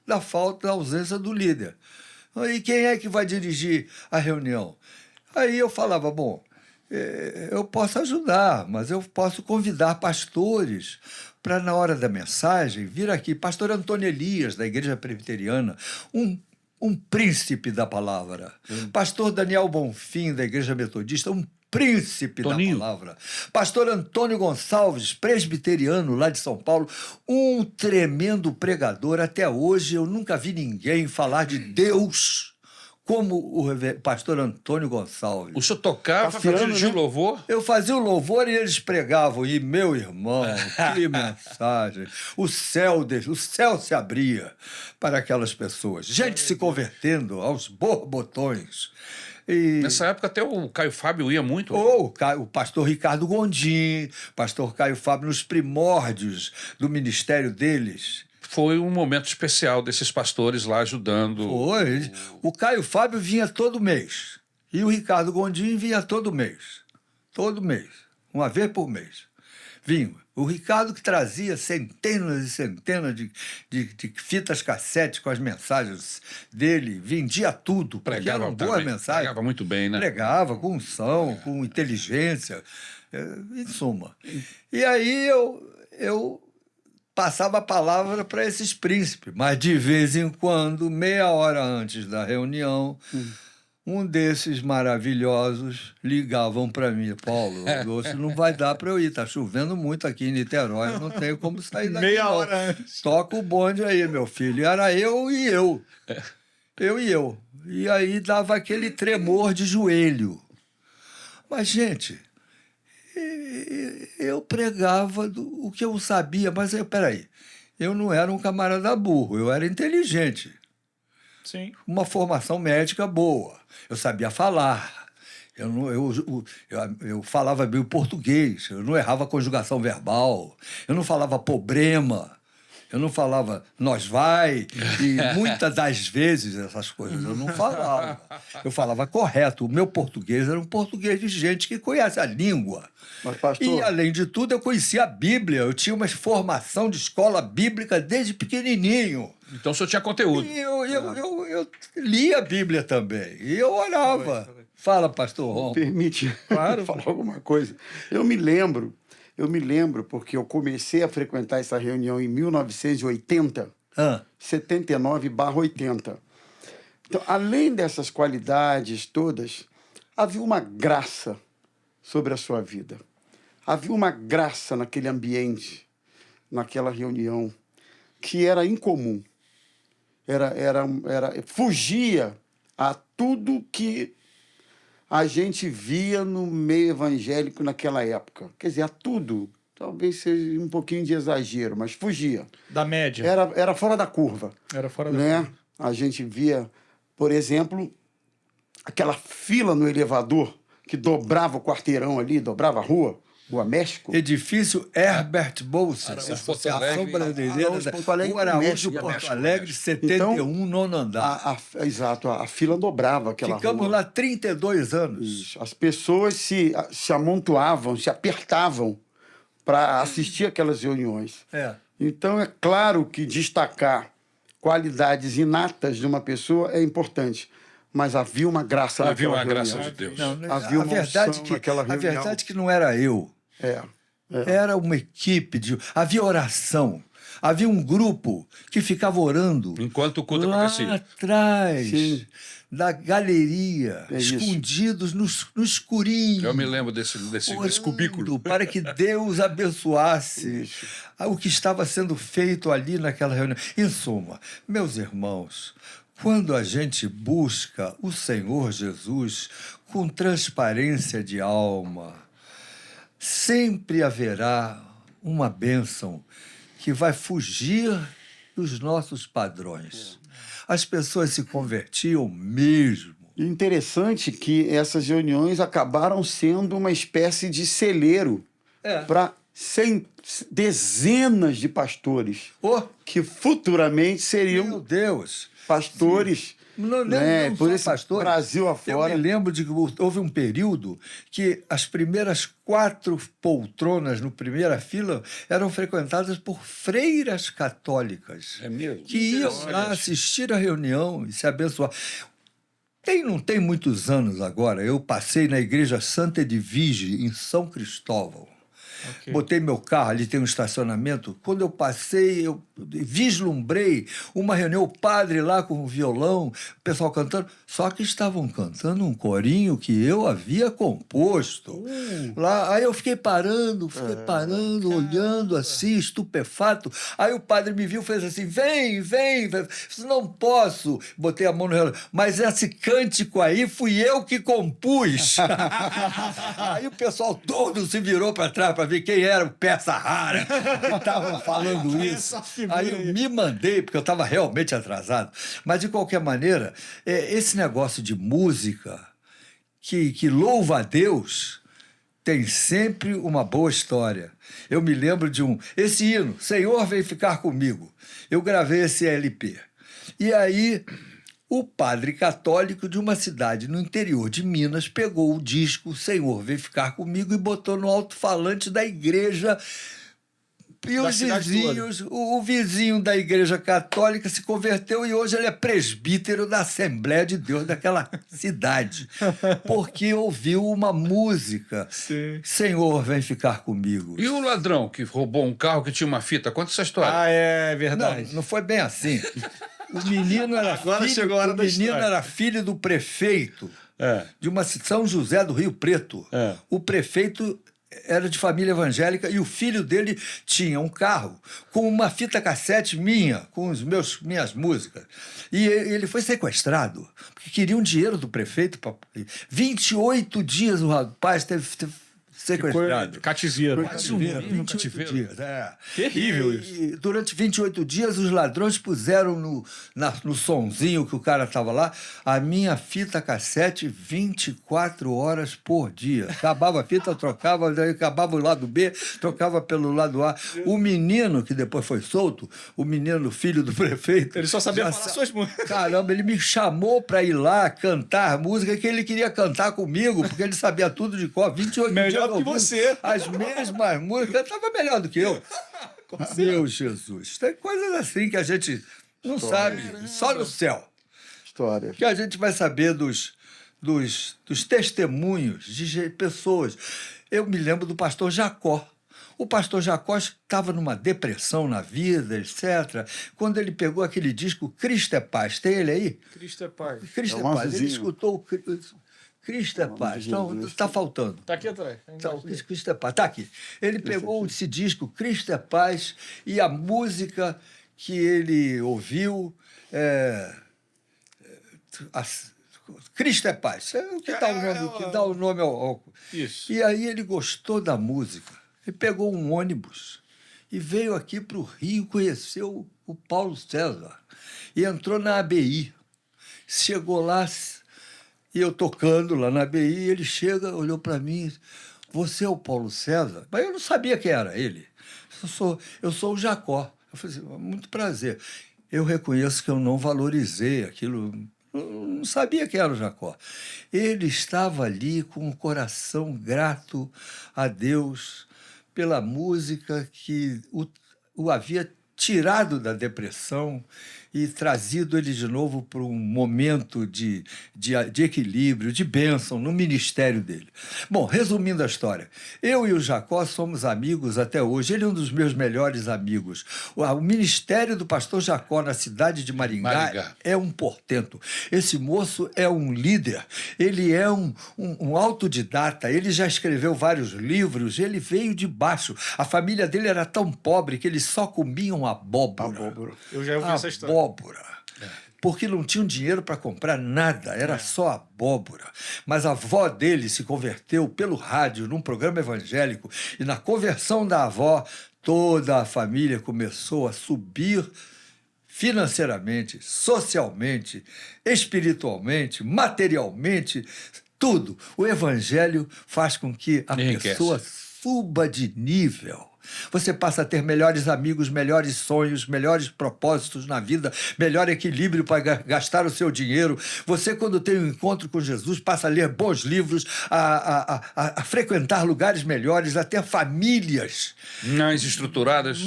[SPEAKER 2] da falta, da ausência do líder. E quem é que vai dirigir a reunião? Aí eu falava, bom, eu posso ajudar, mas eu posso convidar pastores para, na hora da mensagem, vir aqui. Pastor Antônio Elias, da Igreja Presbiteriana, um príncipe da palavra. Pastor Daniel Bonfim, da Igreja Metodista, um príncipe
[SPEAKER 1] Toninho.
[SPEAKER 2] da palavra. Pastor Antônio Gonçalves, presbiteriano lá de São Paulo, um tremendo pregador. Até hoje eu nunca vi ninguém falar de Deus como o pastor Antônio Gonçalves.
[SPEAKER 1] O senhor tocava,
[SPEAKER 4] Passeando,
[SPEAKER 1] fazia de
[SPEAKER 4] né?
[SPEAKER 1] louvor?
[SPEAKER 2] Eu fazia o louvor e eles pregavam. E, meu irmão, que mensagem. O céu se abria para aquelas pessoas. Gente se convertendo aos borbotões. E...
[SPEAKER 1] Nessa época até o Caio Fábio ia muito.
[SPEAKER 2] o pastor Ricardo Gondim, pastor Caio Fábio, nos primórdios do ministério deles.
[SPEAKER 1] Foi um momento especial desses pastores lá ajudando.
[SPEAKER 2] Foi. O Caio Fábio vinha todo mês. E o Ricardo Gondim vinha todo mês. Todo mês. Uma vez por mês. Vinha. O Ricardo que trazia centenas e centenas de fitas cassete com as mensagens dele, vendia tudo. Porque
[SPEAKER 1] Pregava
[SPEAKER 2] eram boas
[SPEAKER 1] também.
[SPEAKER 2] mensagens.
[SPEAKER 1] Pregava muito bem, né?
[SPEAKER 2] Pregava com unção, com inteligência, em suma. E aí eu passava a palavra para esses príncipes, mas de vez em quando, meia hora antes da reunião, um desses maravilhosos ligavam para mim: Paulo, hoje não vai dar para eu ir, está chovendo muito aqui em Niterói, eu não tenho como sair daqui.
[SPEAKER 3] Meia
[SPEAKER 2] não.
[SPEAKER 3] hora antes.
[SPEAKER 2] Toca o bonde aí, meu filho. E era eu e eu. Eu e eu. E aí dava aquele tremor de joelho. Mas, gente, eu pregava o que eu sabia, mas peraí, eu não era um camarada burro, eu era inteligente.
[SPEAKER 3] Sim.
[SPEAKER 2] Uma formação médica boa. Eu sabia falar. Eu falava bem o português. Eu não errava a conjugação verbal. Eu não falava problema. Eu não falava nós vai. E muitas das vezes essas coisas eu não falava. Eu falava correto. O meu português era um português de gente que conhece a língua.
[SPEAKER 4] Mas, pastor...
[SPEAKER 2] E, além de tudo, eu conhecia a Bíblia. Eu tinha uma formação de escola bíblica desde pequenininho.
[SPEAKER 1] Então o senhor tinha conteúdo.
[SPEAKER 2] E eu lia a Bíblia também. E eu orava. Fala, pastor Rom.
[SPEAKER 4] Permite falar alguma coisa. Eu me lembro, porque eu comecei a frequentar essa reunião em 1980, 79/80. Então, além dessas qualidades todas, havia uma graça sobre a sua vida. Havia uma graça naquele ambiente, naquela reunião, que era incomum. Fugia a tudo que a gente via no meio evangélico naquela época. Quer dizer, a tudo. Talvez seja um pouquinho de exagero, mas fugia.
[SPEAKER 3] Da média.
[SPEAKER 4] Era fora da curva.
[SPEAKER 3] Era fora da
[SPEAKER 4] Né?
[SPEAKER 3] curva.
[SPEAKER 4] A gente via, por exemplo, aquela fila no elevador que dobrava o quarteirão ali, dobrava a Rua México.
[SPEAKER 2] Edifício Herbert Bolsa,
[SPEAKER 1] Araújo, Porto
[SPEAKER 2] Associação
[SPEAKER 1] Alegre.
[SPEAKER 2] Brasileira
[SPEAKER 4] Araújo, Porto Alegre,
[SPEAKER 2] o Araújo,
[SPEAKER 4] México.
[SPEAKER 2] Porto Alegre, 71, nono andar.
[SPEAKER 4] Exato, a fila dobrava aquela
[SPEAKER 2] Ficamos
[SPEAKER 4] rua.
[SPEAKER 2] lá 32 anos.
[SPEAKER 4] Isso. As pessoas se amontoavam, se apertavam para assistir aquelas reuniões. Então, é claro que destacar qualidades inatas de uma pessoa é importante, mas havia uma graça
[SPEAKER 1] Havia
[SPEAKER 4] naquela
[SPEAKER 1] uma
[SPEAKER 4] reunião.
[SPEAKER 1] graça de Deus.
[SPEAKER 4] Havia uma unção naquela
[SPEAKER 2] a
[SPEAKER 4] reunião.
[SPEAKER 2] verdade é que não era eu. Era uma equipe havia oração, Havia um grupo que ficava orando
[SPEAKER 1] Enquanto o culto
[SPEAKER 2] lá
[SPEAKER 1] acontecia.
[SPEAKER 2] atrás
[SPEAKER 4] Sim.
[SPEAKER 2] da galeria,
[SPEAKER 4] É isso.
[SPEAKER 2] escondidos no escurinho.
[SPEAKER 1] Eu me lembro desse cubículo.
[SPEAKER 2] Orando para que Deus abençoasse
[SPEAKER 4] Isso.
[SPEAKER 2] o que estava sendo feito ali naquela reunião. Em suma, meus irmãos, quando a gente busca o Senhor Jesus com transparência de alma, sempre haverá uma bênção que vai fugir dos nossos padrões. As pessoas se convertiam mesmo.
[SPEAKER 4] E interessante que essas reuniões acabaram sendo uma espécie de celeiro para dezenas de pastores
[SPEAKER 2] Oh,
[SPEAKER 4] que futuramente seriam
[SPEAKER 2] meu Deus!
[SPEAKER 4] pastores,
[SPEAKER 2] Não,
[SPEAKER 4] né,
[SPEAKER 2] não
[SPEAKER 4] por
[SPEAKER 2] só
[SPEAKER 4] esse
[SPEAKER 2] pastores.
[SPEAKER 4] Brasil afora.
[SPEAKER 2] Eu me lembro de que houve um período que as primeiras 4 poltronas no primeira fila eram frequentadas por freiras católicas.
[SPEAKER 1] É mesmo?
[SPEAKER 2] Que iam lá assistir a reunião e se abençoar. Não tem muitos anos agora, eu passei na igreja Santa Edvige, em São Cristóvão.
[SPEAKER 3] Ok.
[SPEAKER 2] Botei meu carro, ali tem um estacionamento. Quando eu passei, eu vislumbrei uma reunião, o padre lá com o violão, o pessoal cantando, só que estavam cantando um corinho que eu havia composto. Lá, aí eu fiquei parando, olhando assim, estupefato. Aí o padre me viu e fez assim, vem. Eu disse, não posso. Botei a mão no relógio. Mas esse cântico aí fui eu que compus. Aí o pessoal todo se virou para trás para ver quem era o peça rara que estava falando isso. Aí eu me mandei, porque eu estava realmente atrasado. Mas, de qualquer maneira, esse negócio de música que louva a Deus tem sempre uma boa história. Eu me lembro de esse hino, Senhor vem ficar comigo. Eu gravei esse LP. E aí, o padre católico de uma cidade no interior de Minas pegou o disco Senhor vem ficar comigo e botou no alto-falante da igreja. E
[SPEAKER 3] Da
[SPEAKER 2] os
[SPEAKER 3] cidade
[SPEAKER 2] vizinhos, o vizinho da igreja católica se converteu e hoje ele é presbítero da Assembleia de Deus daquela cidade. Porque ouviu uma música.
[SPEAKER 3] Sim.
[SPEAKER 2] Senhor, vem ficar comigo.
[SPEAKER 1] E o ladrão que roubou um carro que tinha uma fita? Conta essa história.
[SPEAKER 3] Ah, é verdade.
[SPEAKER 2] Não foi bem assim. O menino era
[SPEAKER 3] Agora chegou a hora da história.
[SPEAKER 2] era filho do prefeito
[SPEAKER 1] É.
[SPEAKER 2] de uma São José do Rio Preto.
[SPEAKER 1] É.
[SPEAKER 2] O prefeito era de família evangélica e o filho dele tinha um carro com uma fita cassete minha, com minhas músicas. E ele foi sequestrado, porque queriam dinheiro do prefeito. 28 dias o rapaz teve sequestrado.
[SPEAKER 3] Cativeiro.
[SPEAKER 2] Quase um mês, 28
[SPEAKER 1] cativeiro.
[SPEAKER 2] dias, é.
[SPEAKER 3] Terrível
[SPEAKER 2] E durante 28 dias, os ladrões puseram no sonzinho que o cara estava lá, a minha fita cassete 24 horas por dia. Acabava a fita, trocava, daí acabava o lado B, trocava pelo lado A. O menino, que depois foi solto, o menino, filho do prefeito...
[SPEAKER 3] Ele só sabia falar suas músicas.
[SPEAKER 2] Caramba, ele me chamou para ir lá cantar música que ele queria cantar comigo, porque ele sabia tudo de cor. 28
[SPEAKER 3] Melhor
[SPEAKER 2] dias
[SPEAKER 3] que
[SPEAKER 2] ouvindo
[SPEAKER 3] você.
[SPEAKER 2] as mesmas músicas. Ele estava melhor do que eu. Meu Jesus. Tem coisas assim que a gente não sabe. Só no céu.
[SPEAKER 4] História.
[SPEAKER 2] Que a gente vai saber dos testemunhos de pessoas. Eu me lembro do pastor Jacó. O pastor Jacó estava numa depressão na vida, etc. Quando ele pegou aquele disco Cristo é Paz, tem ele aí?
[SPEAKER 3] Cristo é Pai.
[SPEAKER 2] Cristo
[SPEAKER 4] É
[SPEAKER 2] é
[SPEAKER 4] um
[SPEAKER 2] Paz. Ele
[SPEAKER 4] azulzinho.
[SPEAKER 2] escutou Cristo é Paz. Então, está faltando.
[SPEAKER 3] Tá aqui atrás.
[SPEAKER 2] Então, Cristo é Paz. Está aqui. Ele pegou esse disco Cristo é Paz e a música que ele ouviu Cristo é Paz. É o que dá o nome, que dá o nome ao...
[SPEAKER 3] Isso.
[SPEAKER 2] E aí ele gostou da música. Ele pegou um ônibus e veio aqui para o Rio, conheceu o Paulo César e entrou na ABI. Chegou lá, e eu tocando lá na ABI, ele chega, olhou para mim, você é o Paulo César? Mas eu não sabia quem era ele. Eu sou o Jacó. Eu falei assim, muito prazer. Eu reconheço que eu não valorizei aquilo, não sabia quem era o Jacó. Ele estava ali com o coração grato a Deus pela música que o havia tirado da depressão e trazido ele de novo para um momento de equilíbrio, de bênção no ministério dele. Bom, resumindo a história, eu e o Jacó somos amigos até hoje. Ele é um dos meus melhores amigos. O ministério do pastor Jacó na cidade de Maringá é um portento. Esse moço é um líder, ele é um autodidata, ele já escreveu vários livros, ele veio de baixo. A família dele era tão pobre que eles só comiam abóbora.
[SPEAKER 3] Eu já ouvi essa história.
[SPEAKER 2] Abóbora. Porque não tinham dinheiro para comprar nada, era só abóbora. Mas a avó dele se converteu pelo rádio num programa evangélico e na conversão da avó, toda a família começou a subir financeiramente, socialmente, espiritualmente, materialmente, tudo. O evangelho faz com que a pessoa suba de nível. Você passa a ter melhores amigos, melhores sonhos, melhores propósitos na vida, melhor equilíbrio para gastar o seu dinheiro. Você, quando tem um encontro com Jesus, passa a ler bons livros, a frequentar lugares melhores, a ter famílias
[SPEAKER 1] mais estruturadas.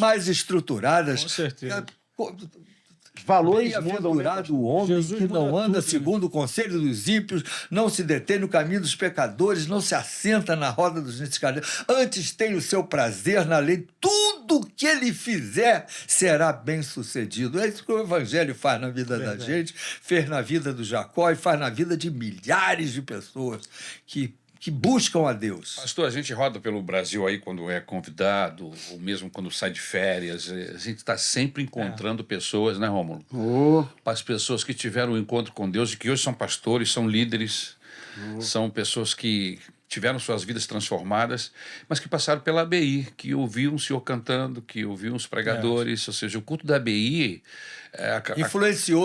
[SPEAKER 2] Com
[SPEAKER 3] certeza.
[SPEAKER 4] Valores
[SPEAKER 2] bem-aventurado o homem
[SPEAKER 3] Jesus
[SPEAKER 2] que não anda
[SPEAKER 3] tudo,
[SPEAKER 2] segundo o conselho dos ímpios, não se detém no caminho dos pecadores, não se assenta na roda dos escarnecedores. Antes tem o seu prazer na lei. Tudo que ele fizer será bem-sucedido. É isso que o evangelho faz na vida da gente, fez na vida do Jacó e faz na vida de milhares de pessoas que buscam a Deus.
[SPEAKER 1] Pastor, a gente roda pelo Brasil aí quando é convidado, ou mesmo quando sai de férias. A gente está sempre encontrando pessoas, né, Rômulo? As pessoas que tiveram um encontro com Deus e que hoje são pastores, são líderes, são pessoas que tiveram suas vidas transformadas, mas que passaram pela ABI, que ouviram o Senhor cantando, que ouviram os pregadores, ou seja, o culto da ABI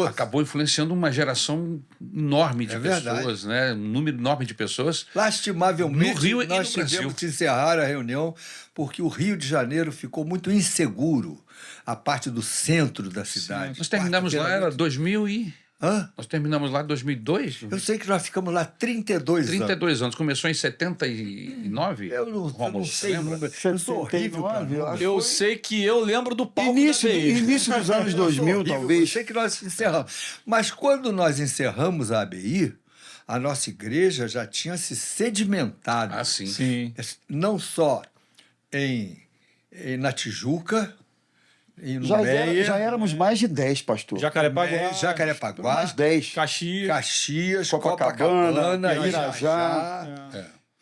[SPEAKER 1] acabou influenciando uma geração enorme de pessoas, né? Um número enorme de pessoas.
[SPEAKER 2] Lastimavelmente,
[SPEAKER 1] no Rio
[SPEAKER 2] nós tivemos que encerrar a reunião porque o Rio de Janeiro ficou muito inseguro, a parte do centro da cidade.
[SPEAKER 1] Nós terminamos lá, era 2000 e... Nós terminamos lá em 2002?
[SPEAKER 2] Eu sei que nós ficamos lá 32 anos.
[SPEAKER 1] 32 anos. Começou em 79?
[SPEAKER 2] Eu não sei o número. Eu sou horrível para número.
[SPEAKER 3] Eu sei que eu lembro do palco
[SPEAKER 4] Início dos anos 2000, talvez.
[SPEAKER 2] Eu sei que nós encerramos. Mas quando nós encerramos a ABI, a nossa igreja já tinha se sedimentado.
[SPEAKER 1] Ah, sim.
[SPEAKER 3] Sim.
[SPEAKER 2] Não só na Tijuca, e no
[SPEAKER 4] Já éramos mais de 10, pastor.
[SPEAKER 2] Jacarepaguá,
[SPEAKER 4] mais 10.
[SPEAKER 2] Caxias,
[SPEAKER 4] Copacabana,
[SPEAKER 2] Irajá,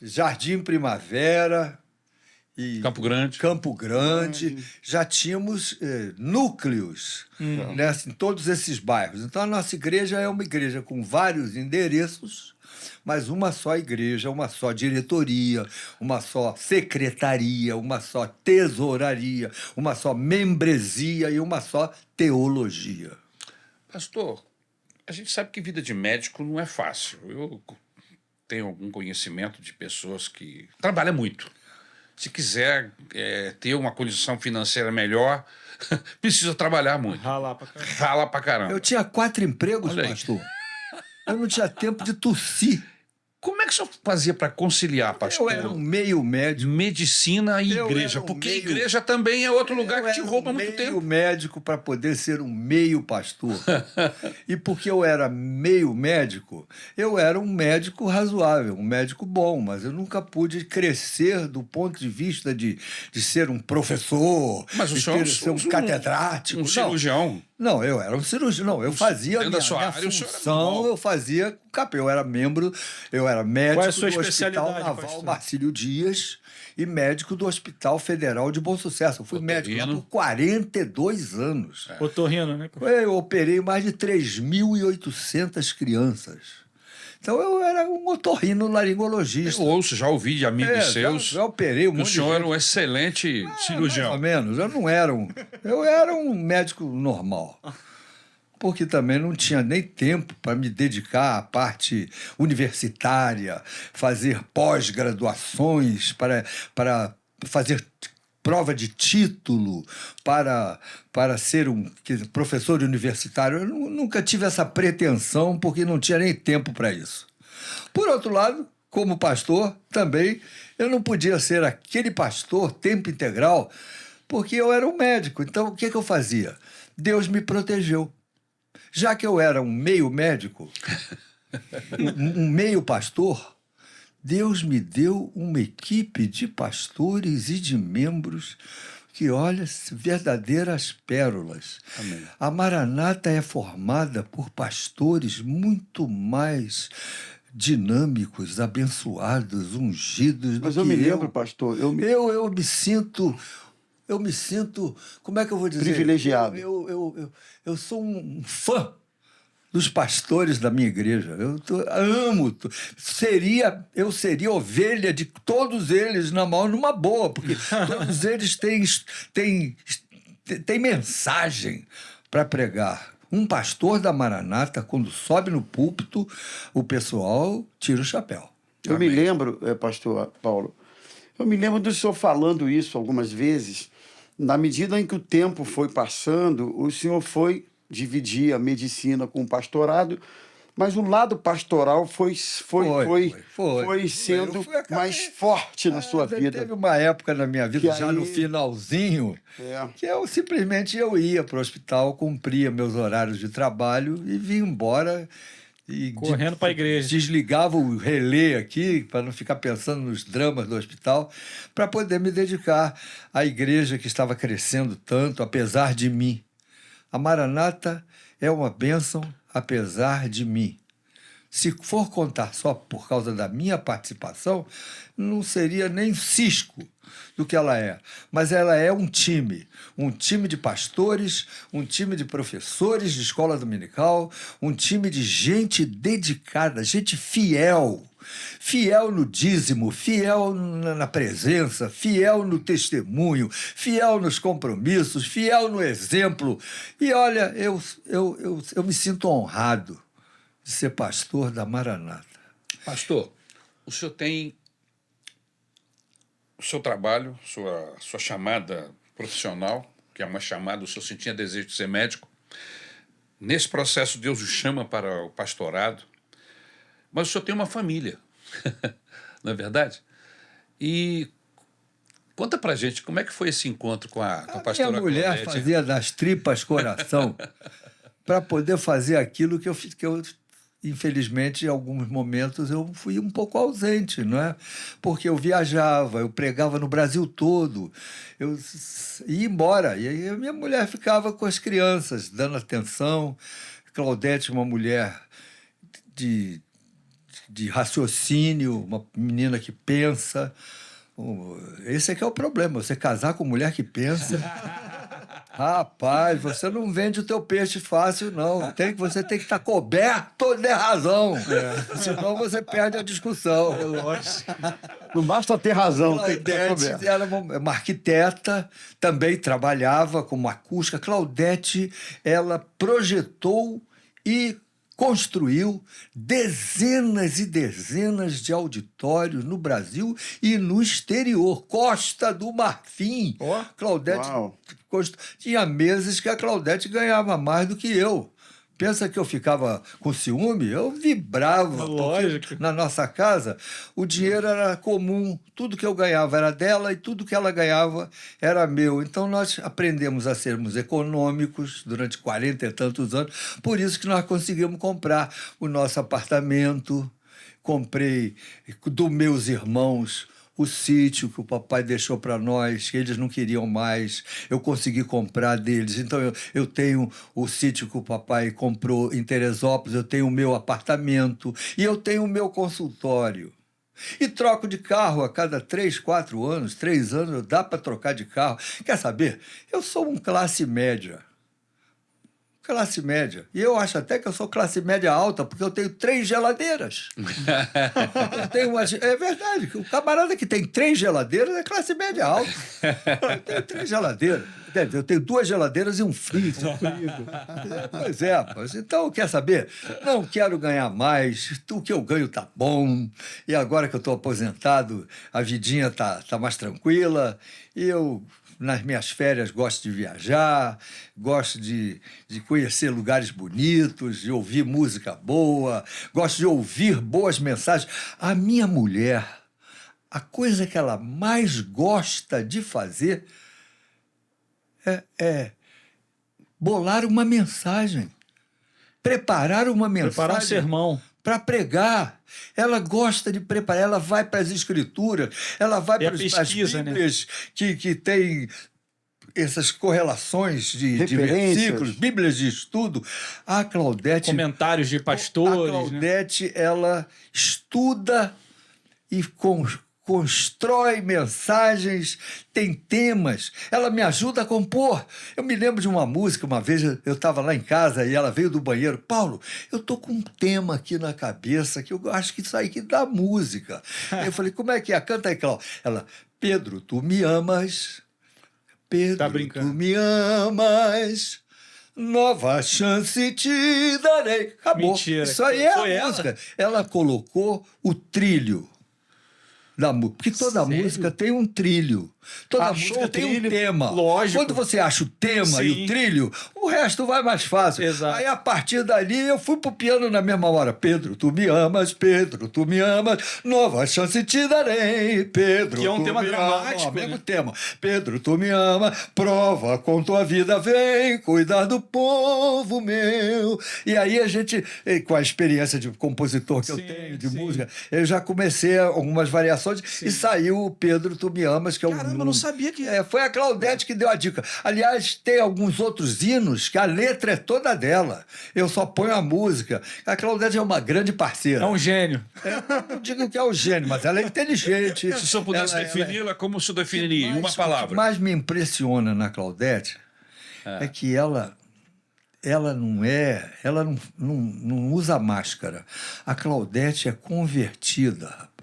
[SPEAKER 2] Jardim Primavera e Campo Grande. Já tínhamos núcleos em todos esses bairros. Então a nossa igreja é uma igreja com vários endereços, mas uma só igreja, uma só diretoria, uma só secretaria, uma só tesouraria, uma só membresia e uma só teologia.
[SPEAKER 1] Pastor, a gente sabe que vida de médico não é fácil. Eu tenho algum conhecimento de pessoas que trabalham muito. Se quiser ter uma condição financeira melhor, precisa trabalhar muito. Rala pra caramba.
[SPEAKER 2] Eu tinha 4 empregos, pastor. Eu não tinha tempo de tossir.
[SPEAKER 1] Como é que o senhor fazia para conciliar, pastor?
[SPEAKER 2] Eu era um meio médico.
[SPEAKER 1] Medicina e igreja, porque igreja também é outro lugar que te rouba muito tempo. Eu era um
[SPEAKER 2] meio médico para poder ser um meio pastor. E porque eu era meio médico, eu era um médico razoável, um médico bom, mas eu nunca pude crescer do ponto de vista de ser um professor,
[SPEAKER 1] mas o senhor
[SPEAKER 2] ser um catedrático.
[SPEAKER 1] Um cirurgião.
[SPEAKER 2] Não, eu era um cirurgião. Não, eu fazia a minha função, eu fazia com capel. Eu era médico do Hospital Naval Marcílio Dias e médico do Hospital Federal de Bom Sucesso. Eu fui médico lá por 42 anos.
[SPEAKER 3] Otorrino, né?
[SPEAKER 2] Eu operei mais de 3.800 crianças. Então eu era um otorrino-laringologista.
[SPEAKER 1] Eu já ouvi de amigos seus.
[SPEAKER 2] Já operei um monte de gente.
[SPEAKER 1] O senhor era um excelente cirurgião.
[SPEAKER 2] Mais ou menos. Eu era um médico normal. Porque também não tinha nem tempo para me dedicar à parte universitária, fazer pós-graduações, para fazer prova de título, para ser um professor universitário. Eu nunca tive essa pretensão, porque não tinha nem tempo para isso. Por outro lado, como pastor, também, eu não podia ser aquele pastor tempo integral, porque eu era um médico. Então, o que eu fazia? Deus me protegeu. Já que eu era um meio médico, um meio pastor, Deus me deu uma equipe de pastores e de membros que, olha, verdadeiras pérolas.
[SPEAKER 1] Amém.
[SPEAKER 2] A Maranata é formada por pastores muito mais dinâmicos, abençoados, ungidos.
[SPEAKER 4] Mas eu me lembro, pastor, eu
[SPEAKER 2] me sinto, como é que eu vou dizer?
[SPEAKER 4] Privilegiado.
[SPEAKER 2] Eu sou um fã dos pastores da minha igreja. Amo. Eu seria ovelha de todos eles numa boa, porque todos eles têm mensagem para pregar. Um pastor da Maranata, quando sobe no púlpito, o pessoal tira o chapéu.
[SPEAKER 4] Eu me lembro, pastor Paulo, eu me lembro do senhor falando isso algumas vezes. Na medida em que o tempo foi passando, o senhor foi dividir a medicina com o pastorado, mas o lado pastoral foi sendo mais forte na sua vida.
[SPEAKER 2] Teve uma época na minha vida, já no finalzinho, que eu simplesmente ia para o hospital, cumpria meus horários de trabalho e vinha embora. E
[SPEAKER 3] correndo para a igreja.
[SPEAKER 2] Desligava o relé aqui, para não ficar pensando nos dramas do hospital, para poder me dedicar à igreja que estava crescendo tanto, apesar de mim. A Maranata é uma bênção, apesar de mim. Se for contar só por causa da minha participação, não seria nem cisco do que ela é. Mas ela é um time de pastores, um time de professores de escola dominical, um time de gente dedicada, gente fiel. Fiel no dízimo, fiel na presença, fiel no testemunho, fiel nos compromissos, fiel no exemplo. E olha, eu me sinto honrado de ser pastor da Maranata.
[SPEAKER 1] Pastor, o senhor tem o seu trabalho, sua chamada profissional, que é uma chamada, o senhor sentia desejo de ser médico. Nesse processo, Deus o chama para o pastorado, mas o senhor tem uma família, não é verdade? E conta pra gente, como é que foi esse encontro com a pastora
[SPEAKER 2] Minha mulher
[SPEAKER 1] Claudete?
[SPEAKER 2] fazia das tripas coração para poder fazer aquilo que eu infelizmente, em alguns momentos eu fui um pouco ausente, não é? Porque eu viajava, eu pregava no Brasil todo, eu ia embora, e aí a minha mulher ficava com as crianças, dando atenção. Claudete, uma mulher de raciocínio, uma menina que pensa. Esse é que é o problema, você casar com mulher que pensa. Rapaz, você não vende o teu peixe fácil, não. Você tem que estar coberto de razão. Senão você perde a discussão.
[SPEAKER 3] É lógico.
[SPEAKER 4] Não basta ter razão, tem que estar
[SPEAKER 2] Claudete era uma arquiteta, também trabalhava como acústica. Claudete, ela projetou e construiu dezenas e dezenas de auditórios no Brasil e no exterior. Costa do Marfim. Claudete tinha meses que a Claudete ganhava mais do que eu. Pensa que eu ficava com ciúme? Eu vibrava.
[SPEAKER 3] Lógico.
[SPEAKER 2] Na nossa casa, o dinheiro era comum. Tudo que eu ganhava era dela e tudo que ela ganhava era meu. Então, nós aprendemos a sermos econômicos durante 40 e tantos anos. Por isso que nós conseguimos comprar o nosso apartamento. Comprei dos meus irmãos o sítio que o papai deixou para nós, que eles não queriam mais, eu consegui comprar deles. Então, eu tenho o sítio que o papai comprou em Teresópolis, eu tenho o meu apartamento e eu tenho o meu consultório. E troco de carro a cada 3, 4 anos, 3 anos, dá para trocar de carro. Quer saber? Eu sou um classe média. Classe média. E eu acho até que eu sou classe média alta, porque eu tenho 3 geladeiras. É verdade, o camarada que tem 3 geladeiras é classe média alta. Eu tenho 3 geladeiras. Eu tenho 2 geladeiras e um freezer. Pois é, mas então, quer saber? Não quero ganhar mais, o que eu ganho tá bom. E agora que eu estou aposentado, a vidinha tá mais tranquila. E eu, nas minhas férias, gosto de viajar, gosto de conhecer lugares bonitos, de ouvir música boa, gosto de ouvir boas mensagens. A minha mulher, a coisa que ela mais gosta de fazer é bolar uma mensagem. preparar uma
[SPEAKER 3] Preparar um
[SPEAKER 2] mensagem
[SPEAKER 3] sermão.
[SPEAKER 2] para pregar. Ela gosta de preparar, ela vai para as escrituras, ela vai
[SPEAKER 3] E a
[SPEAKER 2] para as
[SPEAKER 3] pesquisa, né?
[SPEAKER 2] Bíblias que tem essas correlações de
[SPEAKER 4] Referências.
[SPEAKER 2] versículos, Bíblias de estudo. A Claudete...
[SPEAKER 3] Comentários de
[SPEAKER 2] A
[SPEAKER 3] pastores, né?
[SPEAKER 2] Claudete, ela estuda e constrói mensagens, tem temas. Ela me ajuda a compor. Eu me lembro de uma música, uma vez eu estava lá em casa e ela veio do banheiro. Paulo, eu tô com um tema aqui na cabeça que eu acho que isso aí que dá música. Eu falei, como é que é? Canta aí, Cláudia. Ela, Pedro, tu me amas. Pedro,
[SPEAKER 3] Tá brincando.
[SPEAKER 2] tu me amas. Nova chance te darei. Acabou.
[SPEAKER 3] Mentira.
[SPEAKER 2] Isso aí é
[SPEAKER 3] Foi
[SPEAKER 2] a
[SPEAKER 3] ela?
[SPEAKER 2] música. Ela colocou o trilho da música. Porque toda
[SPEAKER 3] Sério?
[SPEAKER 2] música tem um trilho. Toda
[SPEAKER 4] Achou
[SPEAKER 2] música
[SPEAKER 4] o
[SPEAKER 2] tem um
[SPEAKER 4] trilho?
[SPEAKER 2] tema.
[SPEAKER 3] Lógico.
[SPEAKER 2] Quando você acha o tema e
[SPEAKER 3] Sim.
[SPEAKER 2] o trilho, o resto vai mais fácil.
[SPEAKER 3] Exato.
[SPEAKER 2] Aí, a partir dali, eu fui pro piano na mesma hora. Pedro, tu me amas. Pedro, tu me amas. Nova chance te darei. Pedro,
[SPEAKER 3] Que é um
[SPEAKER 2] tu
[SPEAKER 3] tema
[SPEAKER 2] me
[SPEAKER 3] dramático,
[SPEAKER 2] ama. Mesmo
[SPEAKER 3] né?
[SPEAKER 2] tema. Pedro, tu me ama. Prova com tua vida, vem cuidar do povo meu. E aí a gente, com a experiência de compositor que eu
[SPEAKER 3] Sim,
[SPEAKER 2] tenho, de
[SPEAKER 3] sim.
[SPEAKER 2] música, eu já comecei algumas variações e saiu o Pedro, tu me amas, que é
[SPEAKER 3] Caramba, eu não sabia que...
[SPEAKER 2] foi a Claudete que deu a dica. Aliás, tem alguns outros hinos que a letra é toda dela. Eu só ponho a música. A Claudete é uma grande parceira.
[SPEAKER 3] É um gênio.
[SPEAKER 2] Eu não digo que é o gênio, mas ela é inteligente.
[SPEAKER 1] Se o senhor pudesse defini-la, como o senhor definiria? Em uma
[SPEAKER 2] O que
[SPEAKER 1] palavra.
[SPEAKER 2] mais me impressiona na Claudete é que ela não usa máscara. A Claudete é convertida, rapaz.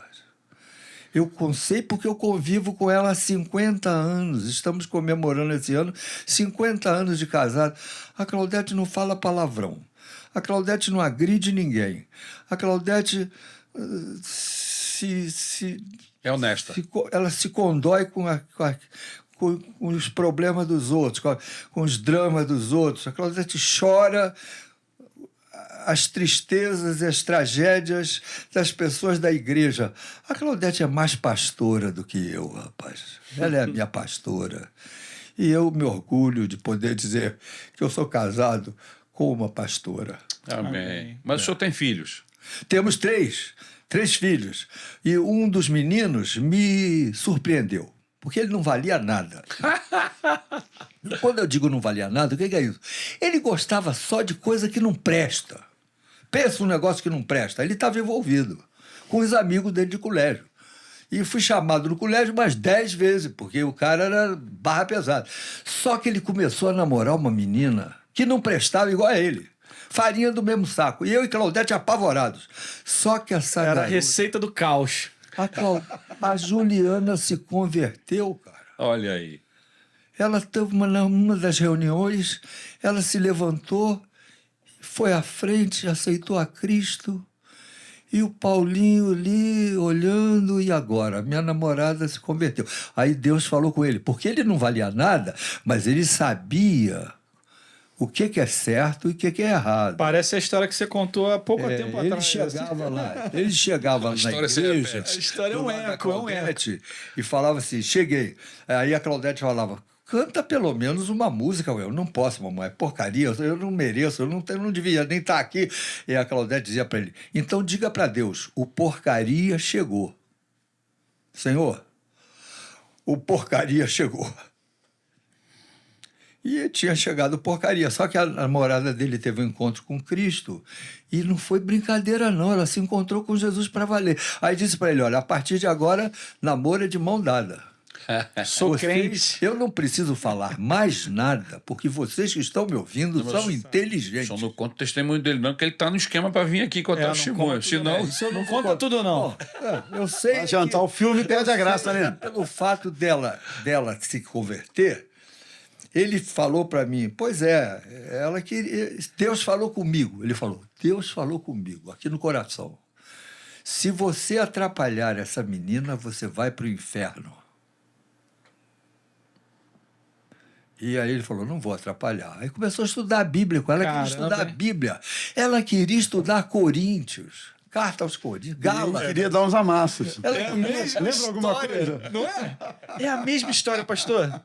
[SPEAKER 2] Eu sei porque eu convivo com ela há 50 anos. Estamos comemorando esse ano 50 anos de casado. A Claudete não fala palavrão. A Claudete não agride ninguém. A Claudete
[SPEAKER 1] É honesta.
[SPEAKER 2] ela se condói com os problemas dos outros, com os dramas dos outros. A Claudete chora as tristezas e as tragédias das pessoas da igreja. A Claudete é mais pastora do que eu, rapaz. Ela é a minha pastora. E eu me orgulho de poder dizer que eu sou casado com uma pastora.
[SPEAKER 1] Amém. Mas o senhor tem filhos?
[SPEAKER 2] Temos três filhos. E um dos meninos me surpreendeu, porque ele não valia nada. Quando eu digo não valia nada, o que é isso? Ele gostava só de coisa que não presta. Pensa um negócio que não presta. Ele estava envolvido com os amigos dele de colégio. E fui chamado no colégio umas 10 vezes, porque o cara era barra pesada. Só que ele começou a namorar uma menina que não prestava igual a ele. Farinha do mesmo saco. E eu e Claudete apavorados. Só que essa
[SPEAKER 3] Era a
[SPEAKER 2] garota,
[SPEAKER 3] receita do caos.
[SPEAKER 2] a Juliana se converteu, cara.
[SPEAKER 1] Olha aí.
[SPEAKER 2] Ela teve numa das reuniões, ela se levantou, foi à frente, aceitou a Cristo. E o Paulinho ali olhando, e agora? Minha namorada se converteu. Aí Deus falou com ele, porque ele não valia nada, mas ele sabia o que é certo e o que é errado.
[SPEAKER 3] Parece a história que você contou há pouco tempo
[SPEAKER 2] Ele
[SPEAKER 3] atrás.
[SPEAKER 2] chegava lá, ele chegava na
[SPEAKER 1] história se
[SPEAKER 2] igreja,
[SPEAKER 1] repete.
[SPEAKER 3] A história é um
[SPEAKER 2] do lado da
[SPEAKER 3] eco, é um
[SPEAKER 2] Claudete, e falava assim, cheguei. Aí a Claudete falava, canta pelo menos uma música. Eu não posso, mamãe, é porcaria, eu não mereço, eu não devia nem estar aqui. E a Claudete dizia para ele, então diga para Deus, o porcaria chegou. Senhor, o porcaria chegou. E tinha chegado porcaria. Só que a namorada dele teve um encontro com Cristo e não foi brincadeira, não. Ela se encontrou com Jesus para valer. Aí disse para ele, olha, a partir de agora, namoro é de mão dada.
[SPEAKER 3] Sou crente.
[SPEAKER 2] Eu não preciso falar mais nada, porque vocês que estão me ouvindo são inteligentes.
[SPEAKER 1] Só não conta o testemunho dele, não, que ele está no esquema para vir aqui contar o testemunho. Senão,
[SPEAKER 3] Não conta tudo, não.
[SPEAKER 2] Eu sei
[SPEAKER 4] Vai jantar o filme e perde a graça, né?
[SPEAKER 2] pelo fato dela se converter, ele falou para mim, pois é, ela queria, Deus falou comigo. Ele falou, Deus falou comigo, aqui no coração. Se você atrapalhar essa menina, você vai para o inferno. E aí ele falou, não vou atrapalhar. Aí começou a estudar a Bíblia com ela, queria estudar a Bíblia. Ela queria estudar Coríntios, carta aos Coríntios, Gálatas.
[SPEAKER 4] Queria dar uns amassos.
[SPEAKER 2] Ela
[SPEAKER 4] Lembra alguma coisa?
[SPEAKER 3] Não é? É a mesma história, pastor.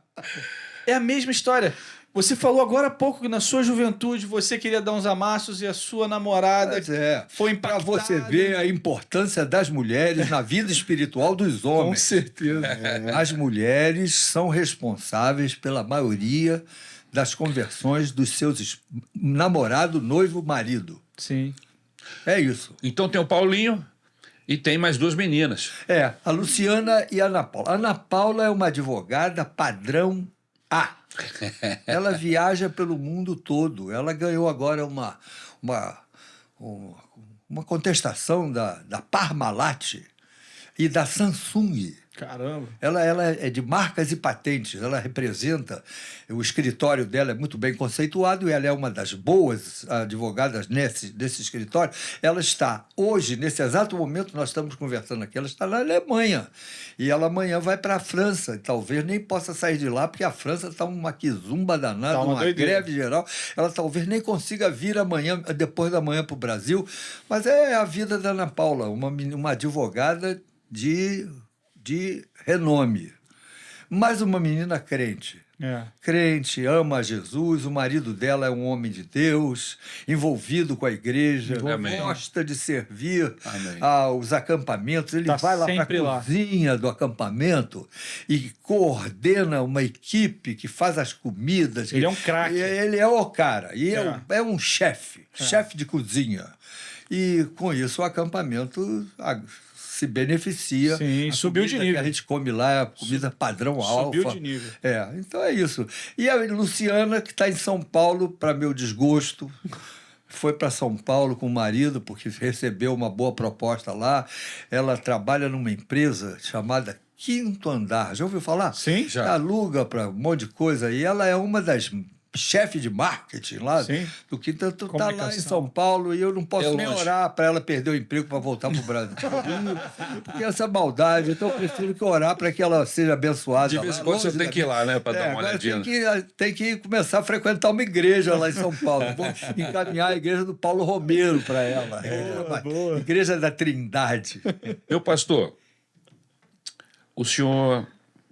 [SPEAKER 3] É a mesma história. Você falou agora há pouco que na sua juventude você queria dar uns amassos e a sua namorada foi
[SPEAKER 2] para
[SPEAKER 3] impactada.
[SPEAKER 2] você ver a importância das mulheres na vida espiritual dos homens.
[SPEAKER 3] Com certeza.
[SPEAKER 2] As mulheres são responsáveis pela maioria das conversões dos seus namorado, noivo, marido.
[SPEAKER 3] Sim.
[SPEAKER 2] É isso.
[SPEAKER 1] Então tem o Paulinho e tem mais duas meninas.
[SPEAKER 2] A Luciana e a Ana Paula. A Ana Paula é uma advogada padrão A. Ela viaja pelo mundo todo. Ela ganhou agora uma contestação da Parmalat e da Samsung.
[SPEAKER 3] Caramba.
[SPEAKER 2] Ela é de marcas e patentes, ela representa, o escritório dela é muito bem conceituado e ela é uma das boas advogadas desse escritório. Ela está hoje, nesse exato momento nós estamos conversando aqui, ela está na Alemanha e ela amanhã vai para a França, e talvez nem possa sair de lá porque a França está uma quizumba danada,
[SPEAKER 3] Tá uma doideira.
[SPEAKER 2] greve geral, ela talvez nem consiga vir amanhã, depois da manhã para o Brasil, mas é a vida da Ana Paula, uma advogada de renome, mas uma menina crente. Crente, ama a Jesus, o marido dela é um homem de Deus, envolvido com a igreja, gosta de servir aos acampamentos. Ele vai lá para a cozinha do acampamento e coordena uma equipe que faz as comidas.
[SPEAKER 3] Ele é um craque.
[SPEAKER 2] Ele é o cara, e é um chefe de cozinha. E com isso o acampamento se beneficia.
[SPEAKER 3] Sim, subiu de nível.
[SPEAKER 2] Que a gente come lá é a comida padrão alfa.
[SPEAKER 3] Subiu de nível.
[SPEAKER 2] Então é isso. E a Luciana, que está em São Paulo, para meu desgosto, foi para São Paulo com o marido, porque recebeu uma boa proposta lá. Ela trabalha numa empresa chamada Quinto Andar. Já ouviu falar?
[SPEAKER 3] Sim,
[SPEAKER 1] já.
[SPEAKER 2] Aluga para um monte de coisa. E ela é uma das chefes de marketing lá
[SPEAKER 3] Sim.
[SPEAKER 2] do Quinto Andar. Está lá em São Paulo e eu não posso nem orar para ela perder o emprego para voltar para o Brasil. Porque essa maldade, então eu prefiro que orar para que ela seja abençoada.
[SPEAKER 1] De vez em quando você tem que ir lá, né, para dar uma olhadinha.
[SPEAKER 2] Tem que começar a frequentar uma igreja lá em São Paulo. Vou encaminhar a igreja do Paulo Romero para ela.
[SPEAKER 3] Boa.
[SPEAKER 2] Igreja da Trindade.
[SPEAKER 1] Meu pastor, o senhor,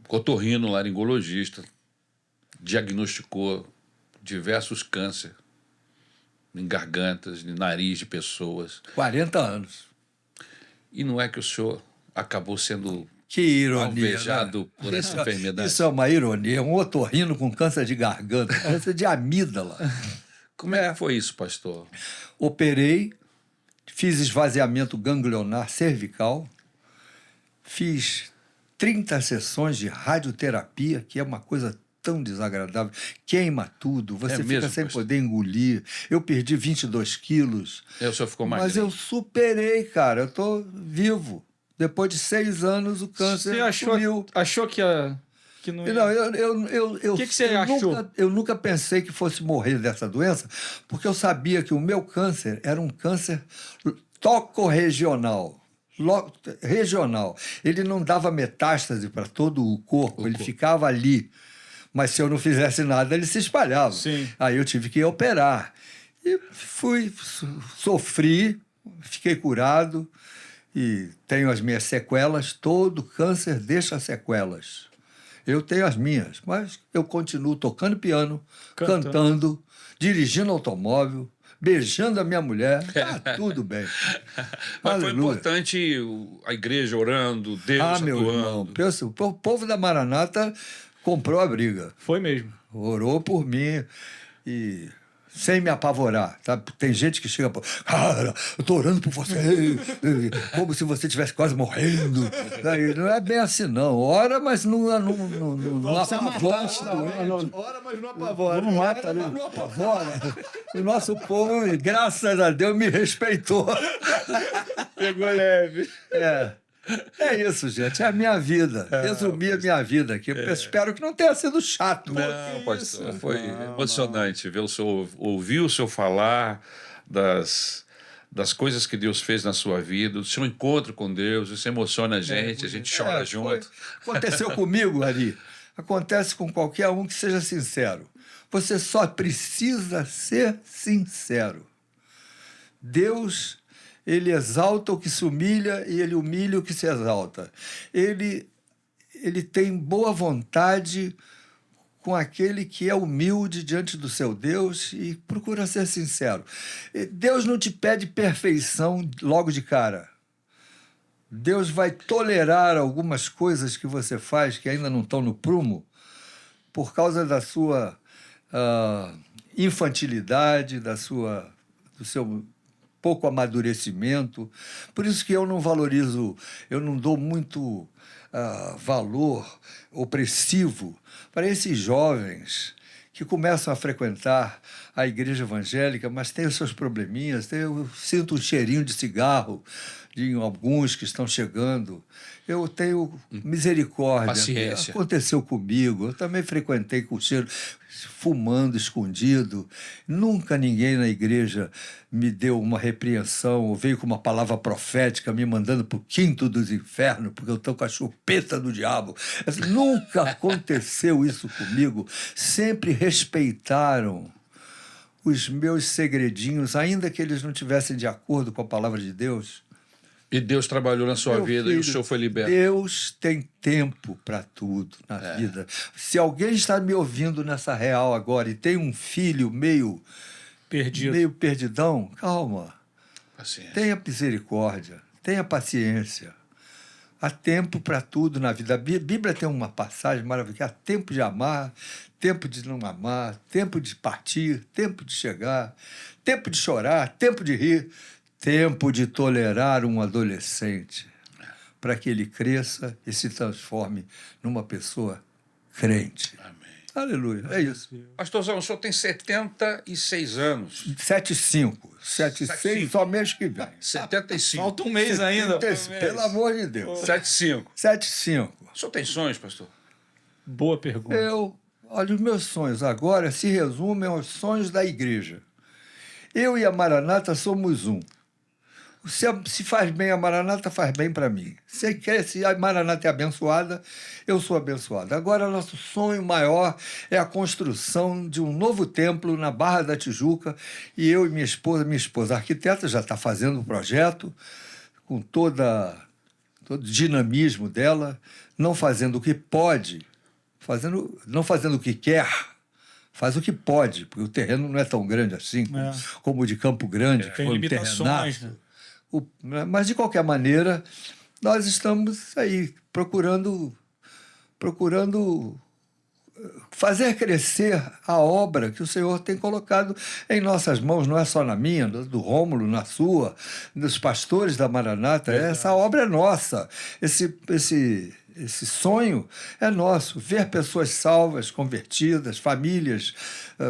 [SPEAKER 1] otorrino-laringologista, diagnosticou diversos cânceres em gargantas, em nariz de pessoas.
[SPEAKER 2] 40 anos.
[SPEAKER 1] E não é que o senhor acabou sendo
[SPEAKER 2] que ironia,
[SPEAKER 1] alvejado por essa enfermidade?
[SPEAKER 2] Isso é uma ironia. Um otorrino com câncer de garganta, câncer de amígdala.
[SPEAKER 1] Como é que foi isso, pastor?
[SPEAKER 2] Operei, fiz esvaziamento ganglionar cervical, fiz 30 sessões de radioterapia, que é uma coisa tão desagradável, queima tudo, você fica
[SPEAKER 1] mesmo,
[SPEAKER 2] sem
[SPEAKER 1] pastor?
[SPEAKER 2] poder engolir. Eu perdi 22 quilos.
[SPEAKER 1] O senhor ficou mais
[SPEAKER 2] Mas eu superei, cara, eu estou vivo. Depois de 6 anos, o câncer sumiu.
[SPEAKER 3] Achou que não ia...
[SPEAKER 2] Não,
[SPEAKER 3] O que você achou?
[SPEAKER 2] Eu nunca pensei que fosse morrer dessa doença, porque eu sabia que o meu câncer era um câncer tocorregional. Regional. Ele não dava metástase para todo o corpo, ele ficava ali. Mas se eu não fizesse nada, ele se espalhava.
[SPEAKER 3] Sim.
[SPEAKER 2] Aí eu tive que operar. E sofri, fiquei curado e tenho as minhas sequelas. Todo câncer deixa sequelas. Eu tenho as minhas, mas eu continuo tocando piano, cantando, dirigindo automóvel, beijando a minha mulher, tá tudo bem.
[SPEAKER 1] Mas foi importante a igreja orando, Deus atuando.
[SPEAKER 2] Meu irmão, o povo da Maranata comprou a briga.
[SPEAKER 3] Foi mesmo.
[SPEAKER 2] Orou por mim e sem me apavorar, tá? Tem gente que chega, cara, eu tô orando por você, como se você estivesse quase morrendo. Não é bem assim, não. Ora, mas não apavora. Ora, mas não apavora. Não mata, né? Não apavora. O nosso povo, graças a Deus, me respeitou.
[SPEAKER 3] Pegou leve.
[SPEAKER 2] É isso, gente. É a minha vida. Resumi a minha vida aqui. Espero que não tenha sido chato.
[SPEAKER 1] Não, pastor. Foi emocionante ver ouvir o senhor falar das coisas que Deus fez na sua vida, do seu encontro com Deus. Isso emociona a gente chora junto.
[SPEAKER 2] Aconteceu comigo, Ari. Acontece com qualquer um que seja sincero. Você só precisa ser sincero. Deus... Ele exalta o que se humilha e ele humilha o que se exalta. Ele tem boa vontade com aquele que é humilde diante do seu Deus e procura ser sincero. Deus não te pede perfeição logo de cara. Deus vai tolerar algumas coisas que você faz que ainda não estão no prumo por causa da sua infantilidade, do seu pouco amadurecimento. Por isso que eu não valorizo, eu não dou muito valor opressivo para esses jovens que começam a frequentar a igreja evangélica, mas têm os seus probleminhas. Eu sinto um cheirinho de cigarro de alguns que estão chegando. Eu tenho misericórdia.
[SPEAKER 1] Paciência.
[SPEAKER 2] Aconteceu comigo. Eu também frequentei com cheiro, fumando, escondido. Nunca ninguém na igreja me deu uma repreensão ou veio com uma palavra profética me mandando para o quinto dos infernos, porque eu estou com a chupeta do diabo. Assim, nunca aconteceu isso comigo. Sempre respeitaram os meus segredinhos, ainda que eles não estivessem de acordo com a palavra de Deus.
[SPEAKER 1] E Deus trabalhou na sua vida e o senhor foi liberto.
[SPEAKER 2] Deus tem tempo para tudo na vida. Se alguém está me ouvindo nessa real agora e tem um filho meio perdidão, calma.
[SPEAKER 1] Paciência.
[SPEAKER 2] Tenha misericórdia, tenha paciência. Há tempo para tudo na vida. A Bíblia tem uma passagem maravilhosa. Há tempo de amar, tempo de não amar, tempo de partir, tempo de chegar, tempo de chorar, tempo de rir, tempo de tolerar um adolescente para que ele cresça e se transforme numa pessoa crente.
[SPEAKER 1] Amém.
[SPEAKER 2] Aleluia, é isso.
[SPEAKER 1] Pastorzão, o senhor tem 76 anos.
[SPEAKER 2] 7,5. 7,6 só mês que vem.
[SPEAKER 1] 75.
[SPEAKER 3] Falta um mês ainda.
[SPEAKER 2] Pelo amor de Deus.
[SPEAKER 1] 75.
[SPEAKER 2] 7,5.
[SPEAKER 1] O senhor tem sonhos, pastor?
[SPEAKER 3] Boa pergunta.
[SPEAKER 2] Olha, os meus sonhos agora se resumem aos sonhos da igreja. Eu e a Maranata somos um. Se faz bem a Maranata, faz bem para mim. Se a Maranata é abençoada, eu sou abençoado. Agora, nosso sonho maior é a construção de um novo templo na Barra da Tijuca. E eu e minha esposa arquiteta, já está fazendo o projeto com todo o dinamismo dela, não fazendo o que pode, não fazendo o que quer, faz o que pode, porque o terreno não é tão grande assim como o de Campo Grande, que
[SPEAKER 3] tem
[SPEAKER 2] foi um
[SPEAKER 3] limitações,
[SPEAKER 2] terrenato. Mas, de qualquer maneira, nós estamos aí procurando fazer crescer a obra que o Senhor tem colocado em nossas mãos, não é só na minha, do Rômulo, na sua, dos pastores da Maranata. Essa obra é nossa. Esse sonho é nosso, ver pessoas salvas, convertidas, famílias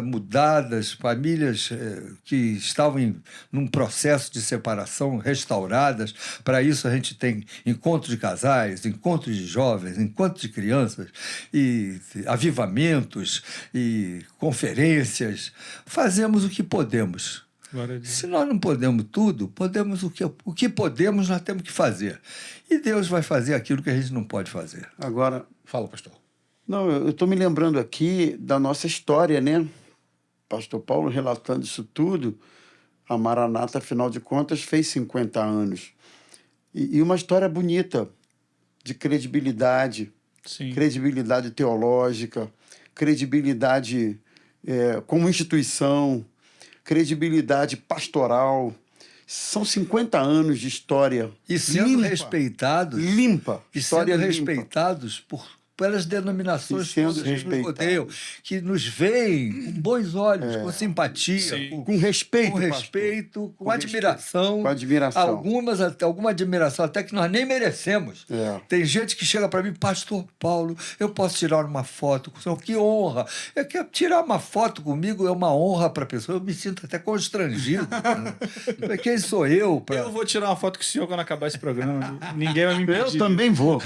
[SPEAKER 2] mudadas, famílias que estavam num processo de separação restauradas. Para isso a gente tem encontros de casais, encontros de jovens, encontros de crianças, e avivamentos e conferências. Fazemos o que podemos. Se nós não podemos tudo, podemos o que podemos, nós temos que fazer. E Deus vai fazer aquilo que a gente não pode fazer.
[SPEAKER 4] Agora,
[SPEAKER 1] fala, pastor.
[SPEAKER 4] Não, eu estou me lembrando aqui da nossa história, né? Pastor Paulo relatando isso tudo. A Maranata, afinal de contas, fez 50 anos. E uma história bonita, de credibilidade.
[SPEAKER 3] Sim.
[SPEAKER 4] Credibilidade teológica, credibilidade como instituição, credibilidade pastoral. São 50 anos de história.
[SPEAKER 2] E sendo respeitados.
[SPEAKER 4] Limpa.
[SPEAKER 2] E sendo respeitados pelas denominações que nos rodeiam, que nos veem com bons olhos, com simpatia,
[SPEAKER 4] com respeito,
[SPEAKER 2] com admiração. Alguma admiração até que nós nem merecemos. Tem gente que chega para mim, Pastor Paulo, eu posso tirar uma foto com o senhor? Que honra! Tirar uma foto comigo é uma honra para a pessoa. Eu me sinto até constrangido. Quem sou eu?
[SPEAKER 3] Eu vou tirar uma foto com o senhor quando acabar esse programa. Ninguém vai me impedir.
[SPEAKER 4] Eu também vou.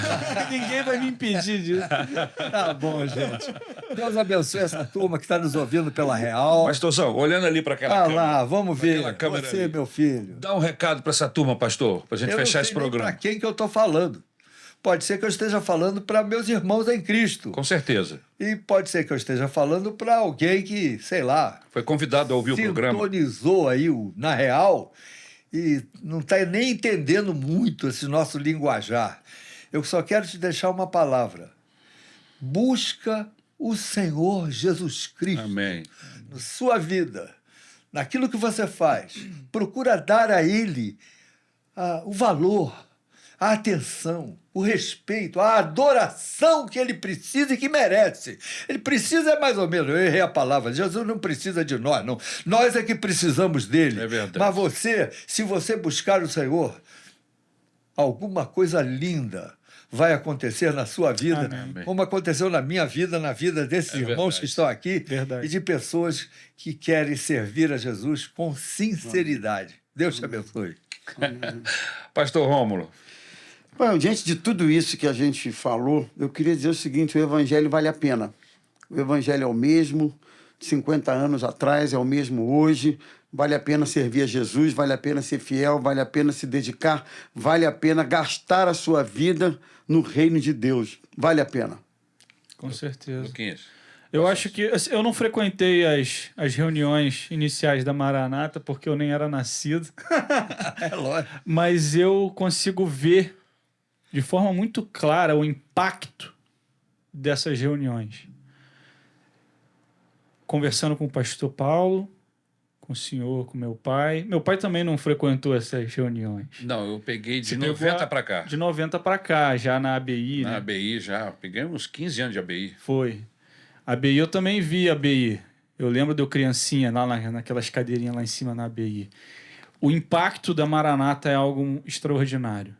[SPEAKER 3] Ninguém vai me impedir disso.
[SPEAKER 2] Tá bom, gente. Deus abençoe essa turma que está nos ouvindo pela Real.
[SPEAKER 1] Pastorzão, olhando ali para aquela câmera.
[SPEAKER 2] Lá, vamos ver.
[SPEAKER 1] Você,
[SPEAKER 2] meu filho.
[SPEAKER 1] Dá um recado para essa turma, pastor, para a gente fechar esse programa.
[SPEAKER 2] Para quem que eu estou falando? Pode ser que eu esteja falando para meus irmãos em Cristo.
[SPEAKER 1] Com certeza.
[SPEAKER 2] E pode ser que eu esteja falando para alguém que, sei lá...
[SPEAKER 1] Foi convidado a ouvir o programa.
[SPEAKER 2] Sintonizou aí Na Real e não está nem entendendo muito esse nosso linguajar. Eu só quero te deixar uma palavra. Busca o Senhor Jesus Cristo
[SPEAKER 1] Amém.
[SPEAKER 2] na sua vida, naquilo que você faz. Procura dar a Ele o valor, a atenção, o respeito, a adoração que Ele precisa e que merece. Ele precisa mais ou menos, eu errei a palavra, Jesus não precisa de nós, não. Nós é que precisamos dele.
[SPEAKER 1] É verdade.
[SPEAKER 2] Mas você, se você buscar o Senhor, alguma coisa linda vai acontecer na sua vida,
[SPEAKER 3] Amém.
[SPEAKER 2] como aconteceu na minha vida, na vida desses irmãos
[SPEAKER 1] verdade.
[SPEAKER 2] que estão aqui,
[SPEAKER 3] Verdade.
[SPEAKER 2] e de pessoas que querem servir a Jesus com sinceridade. Deus te abençoe.
[SPEAKER 1] Pastor Rômulo.
[SPEAKER 4] Bom, diante de tudo isso que a gente falou, eu queria dizer o seguinte: o evangelho vale a pena. O evangelho é o mesmo de 50 anos atrás, é o mesmo hoje. Vale a pena servir a Jesus, vale a pena ser fiel, vale a pena se dedicar, vale a pena gastar a sua vida no reino de Deus. Vale a pena.
[SPEAKER 3] Com certeza.
[SPEAKER 1] Luquinhas.
[SPEAKER 3] Eu acho que eu não frequentei as reuniões iniciais da Maranata porque eu nem era nascido,
[SPEAKER 2] É lógico.
[SPEAKER 3] mas eu consigo ver de forma muito clara o impacto dessas reuniões. Conversando com o pastor Paulo, com o senhor, com meu pai. Meu pai também não frequentou essas reuniões.
[SPEAKER 1] Não, eu peguei de
[SPEAKER 3] Você pegou
[SPEAKER 1] 90 para cá.
[SPEAKER 3] De 90 para cá, já na ABI,
[SPEAKER 1] Na
[SPEAKER 3] né?
[SPEAKER 1] ABI já. Peguei uns 15 anos de ABI.
[SPEAKER 3] Foi. A ABI eu também vi a ABI. Eu lembro de eu criancinha lá naquelas cadeirinhas lá em cima na ABI. O impacto da Maranata é algo extraordinário.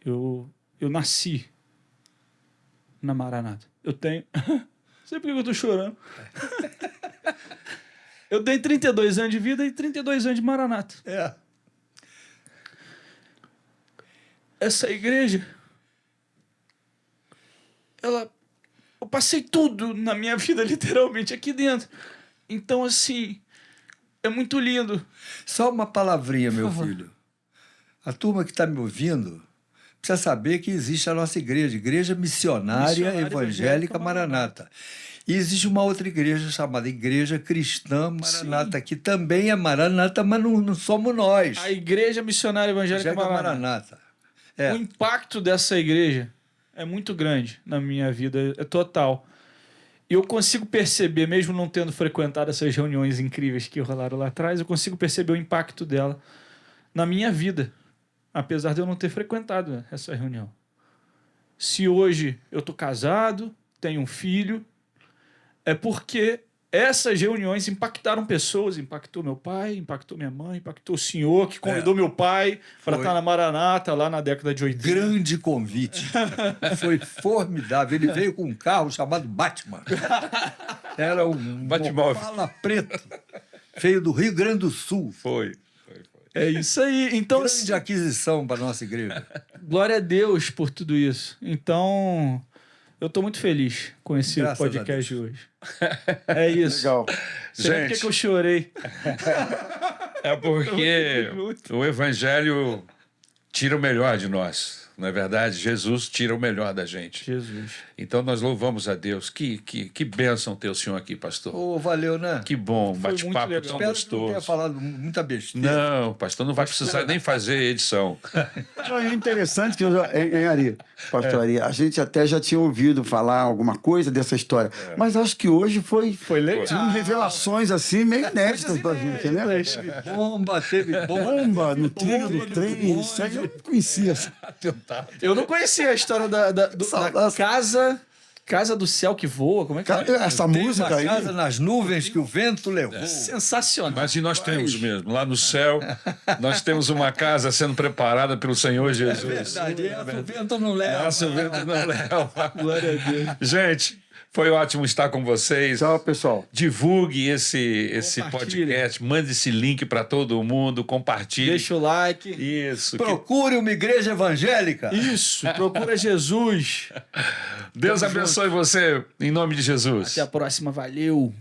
[SPEAKER 3] Eu nasci na Maranata. Eu tenho... Não sei por que eu tô chorando. Eu tenho 32 anos de vida e 32 anos de Maranata.
[SPEAKER 2] É.
[SPEAKER 3] Essa igreja... Eu passei tudo na minha vida, literalmente, aqui dentro. Então, assim, é muito lindo.
[SPEAKER 2] Só uma palavrinha, meu
[SPEAKER 3] Por favor.
[SPEAKER 2] filho. A turma que está me ouvindo precisa saber que existe a nossa igreja, Igreja Missionária
[SPEAKER 3] Missionária
[SPEAKER 2] Evangélica Maranata. E existe uma outra igreja chamada Igreja Cristã Maranata, que também é Maranata, mas não somos nós.
[SPEAKER 3] A Igreja Missionária Evangélica
[SPEAKER 2] Evangélica
[SPEAKER 3] Maranata.
[SPEAKER 2] É.
[SPEAKER 3] O impacto dessa igreja é muito grande na minha vida, é total. E eu consigo perceber, mesmo não tendo frequentado essas reuniões incríveis que rolaram lá atrás, eu consigo perceber o impacto dela na minha vida, apesar de eu não ter frequentado essa reunião. Se hoje eu estou casado, tenho um filho, é porque essas reuniões impactaram pessoas, impactou meu pai, impactou minha mãe, impactou o senhor que convidou meu pai para
[SPEAKER 2] Foi.
[SPEAKER 3] estar na Maranata lá na década de 80.
[SPEAKER 2] Grande convite. Foi formidável. Ele veio com um carro chamado Batman. Era um
[SPEAKER 1] Batmóvel.
[SPEAKER 2] Opala preto. Veio do Rio Grande do Sul.
[SPEAKER 1] Foi.
[SPEAKER 3] É isso aí. Então,
[SPEAKER 2] Grande aquisição para a nossa igreja.
[SPEAKER 3] glória a Deus por tudo isso. Então, eu estou muito feliz com esse
[SPEAKER 2] Graças a
[SPEAKER 3] podcast de hoje. É isso.
[SPEAKER 4] Legal.
[SPEAKER 3] Sei nem
[SPEAKER 1] Gente.
[SPEAKER 3] porque que eu chorei.
[SPEAKER 1] É porque
[SPEAKER 3] Tamo junto.
[SPEAKER 1] o Evangelho tira o melhor de nós. Não é verdade? Jesus tira o melhor da gente.
[SPEAKER 3] Jesus.
[SPEAKER 1] Então nós louvamos a Deus. Que bênção ter o senhor aqui, pastor.
[SPEAKER 2] Ô, valeu, né?
[SPEAKER 1] Que bom,
[SPEAKER 3] Foi muito
[SPEAKER 1] bate-papo
[SPEAKER 3] legal.
[SPEAKER 1] tão
[SPEAKER 2] Espero que não tenha
[SPEAKER 1] gostoso.
[SPEAKER 2] falado muita besteira.
[SPEAKER 1] Não, pastor, não vai precisar nem fazer edição.
[SPEAKER 4] Não, é interessante que pastor Ari, a gente até já tinha ouvido falar alguma coisa dessa história, mas acho que hoje foi
[SPEAKER 3] legal.
[SPEAKER 4] Tinha revelações assim meio inéditas pra gente, né?
[SPEAKER 2] Bomba, teve bomba.
[SPEAKER 4] Bomba no trilho do trem, isso aí eu não conhecia.
[SPEAKER 3] Eu não conhecia a história da casa do céu que voa. Como é que é?
[SPEAKER 4] Essa
[SPEAKER 2] Tem
[SPEAKER 4] música
[SPEAKER 2] uma
[SPEAKER 4] aí.
[SPEAKER 2] casa nas nuvens que o vento levou.
[SPEAKER 3] Sensacional.
[SPEAKER 1] Mas e nós temos mesmo, lá no céu, nós temos uma casa sendo preparada pelo Senhor Jesus.
[SPEAKER 2] Verdade, o vento não leva.
[SPEAKER 1] Nossa, o vento não leva.
[SPEAKER 3] Glória a Deus.
[SPEAKER 1] Gente, foi ótimo estar com vocês.
[SPEAKER 4] Tchau, pessoal.
[SPEAKER 1] Divulgue esse
[SPEAKER 3] Compartilhe.
[SPEAKER 1] podcast, mande esse link para todo mundo, compartilhe.
[SPEAKER 3] Deixa o like.
[SPEAKER 1] Isso.
[SPEAKER 2] Procure uma igreja evangélica.
[SPEAKER 3] Isso. Procura Jesus.
[SPEAKER 1] Deus abençoe você, em nome de Jesus.
[SPEAKER 3] Até a próxima. Valeu.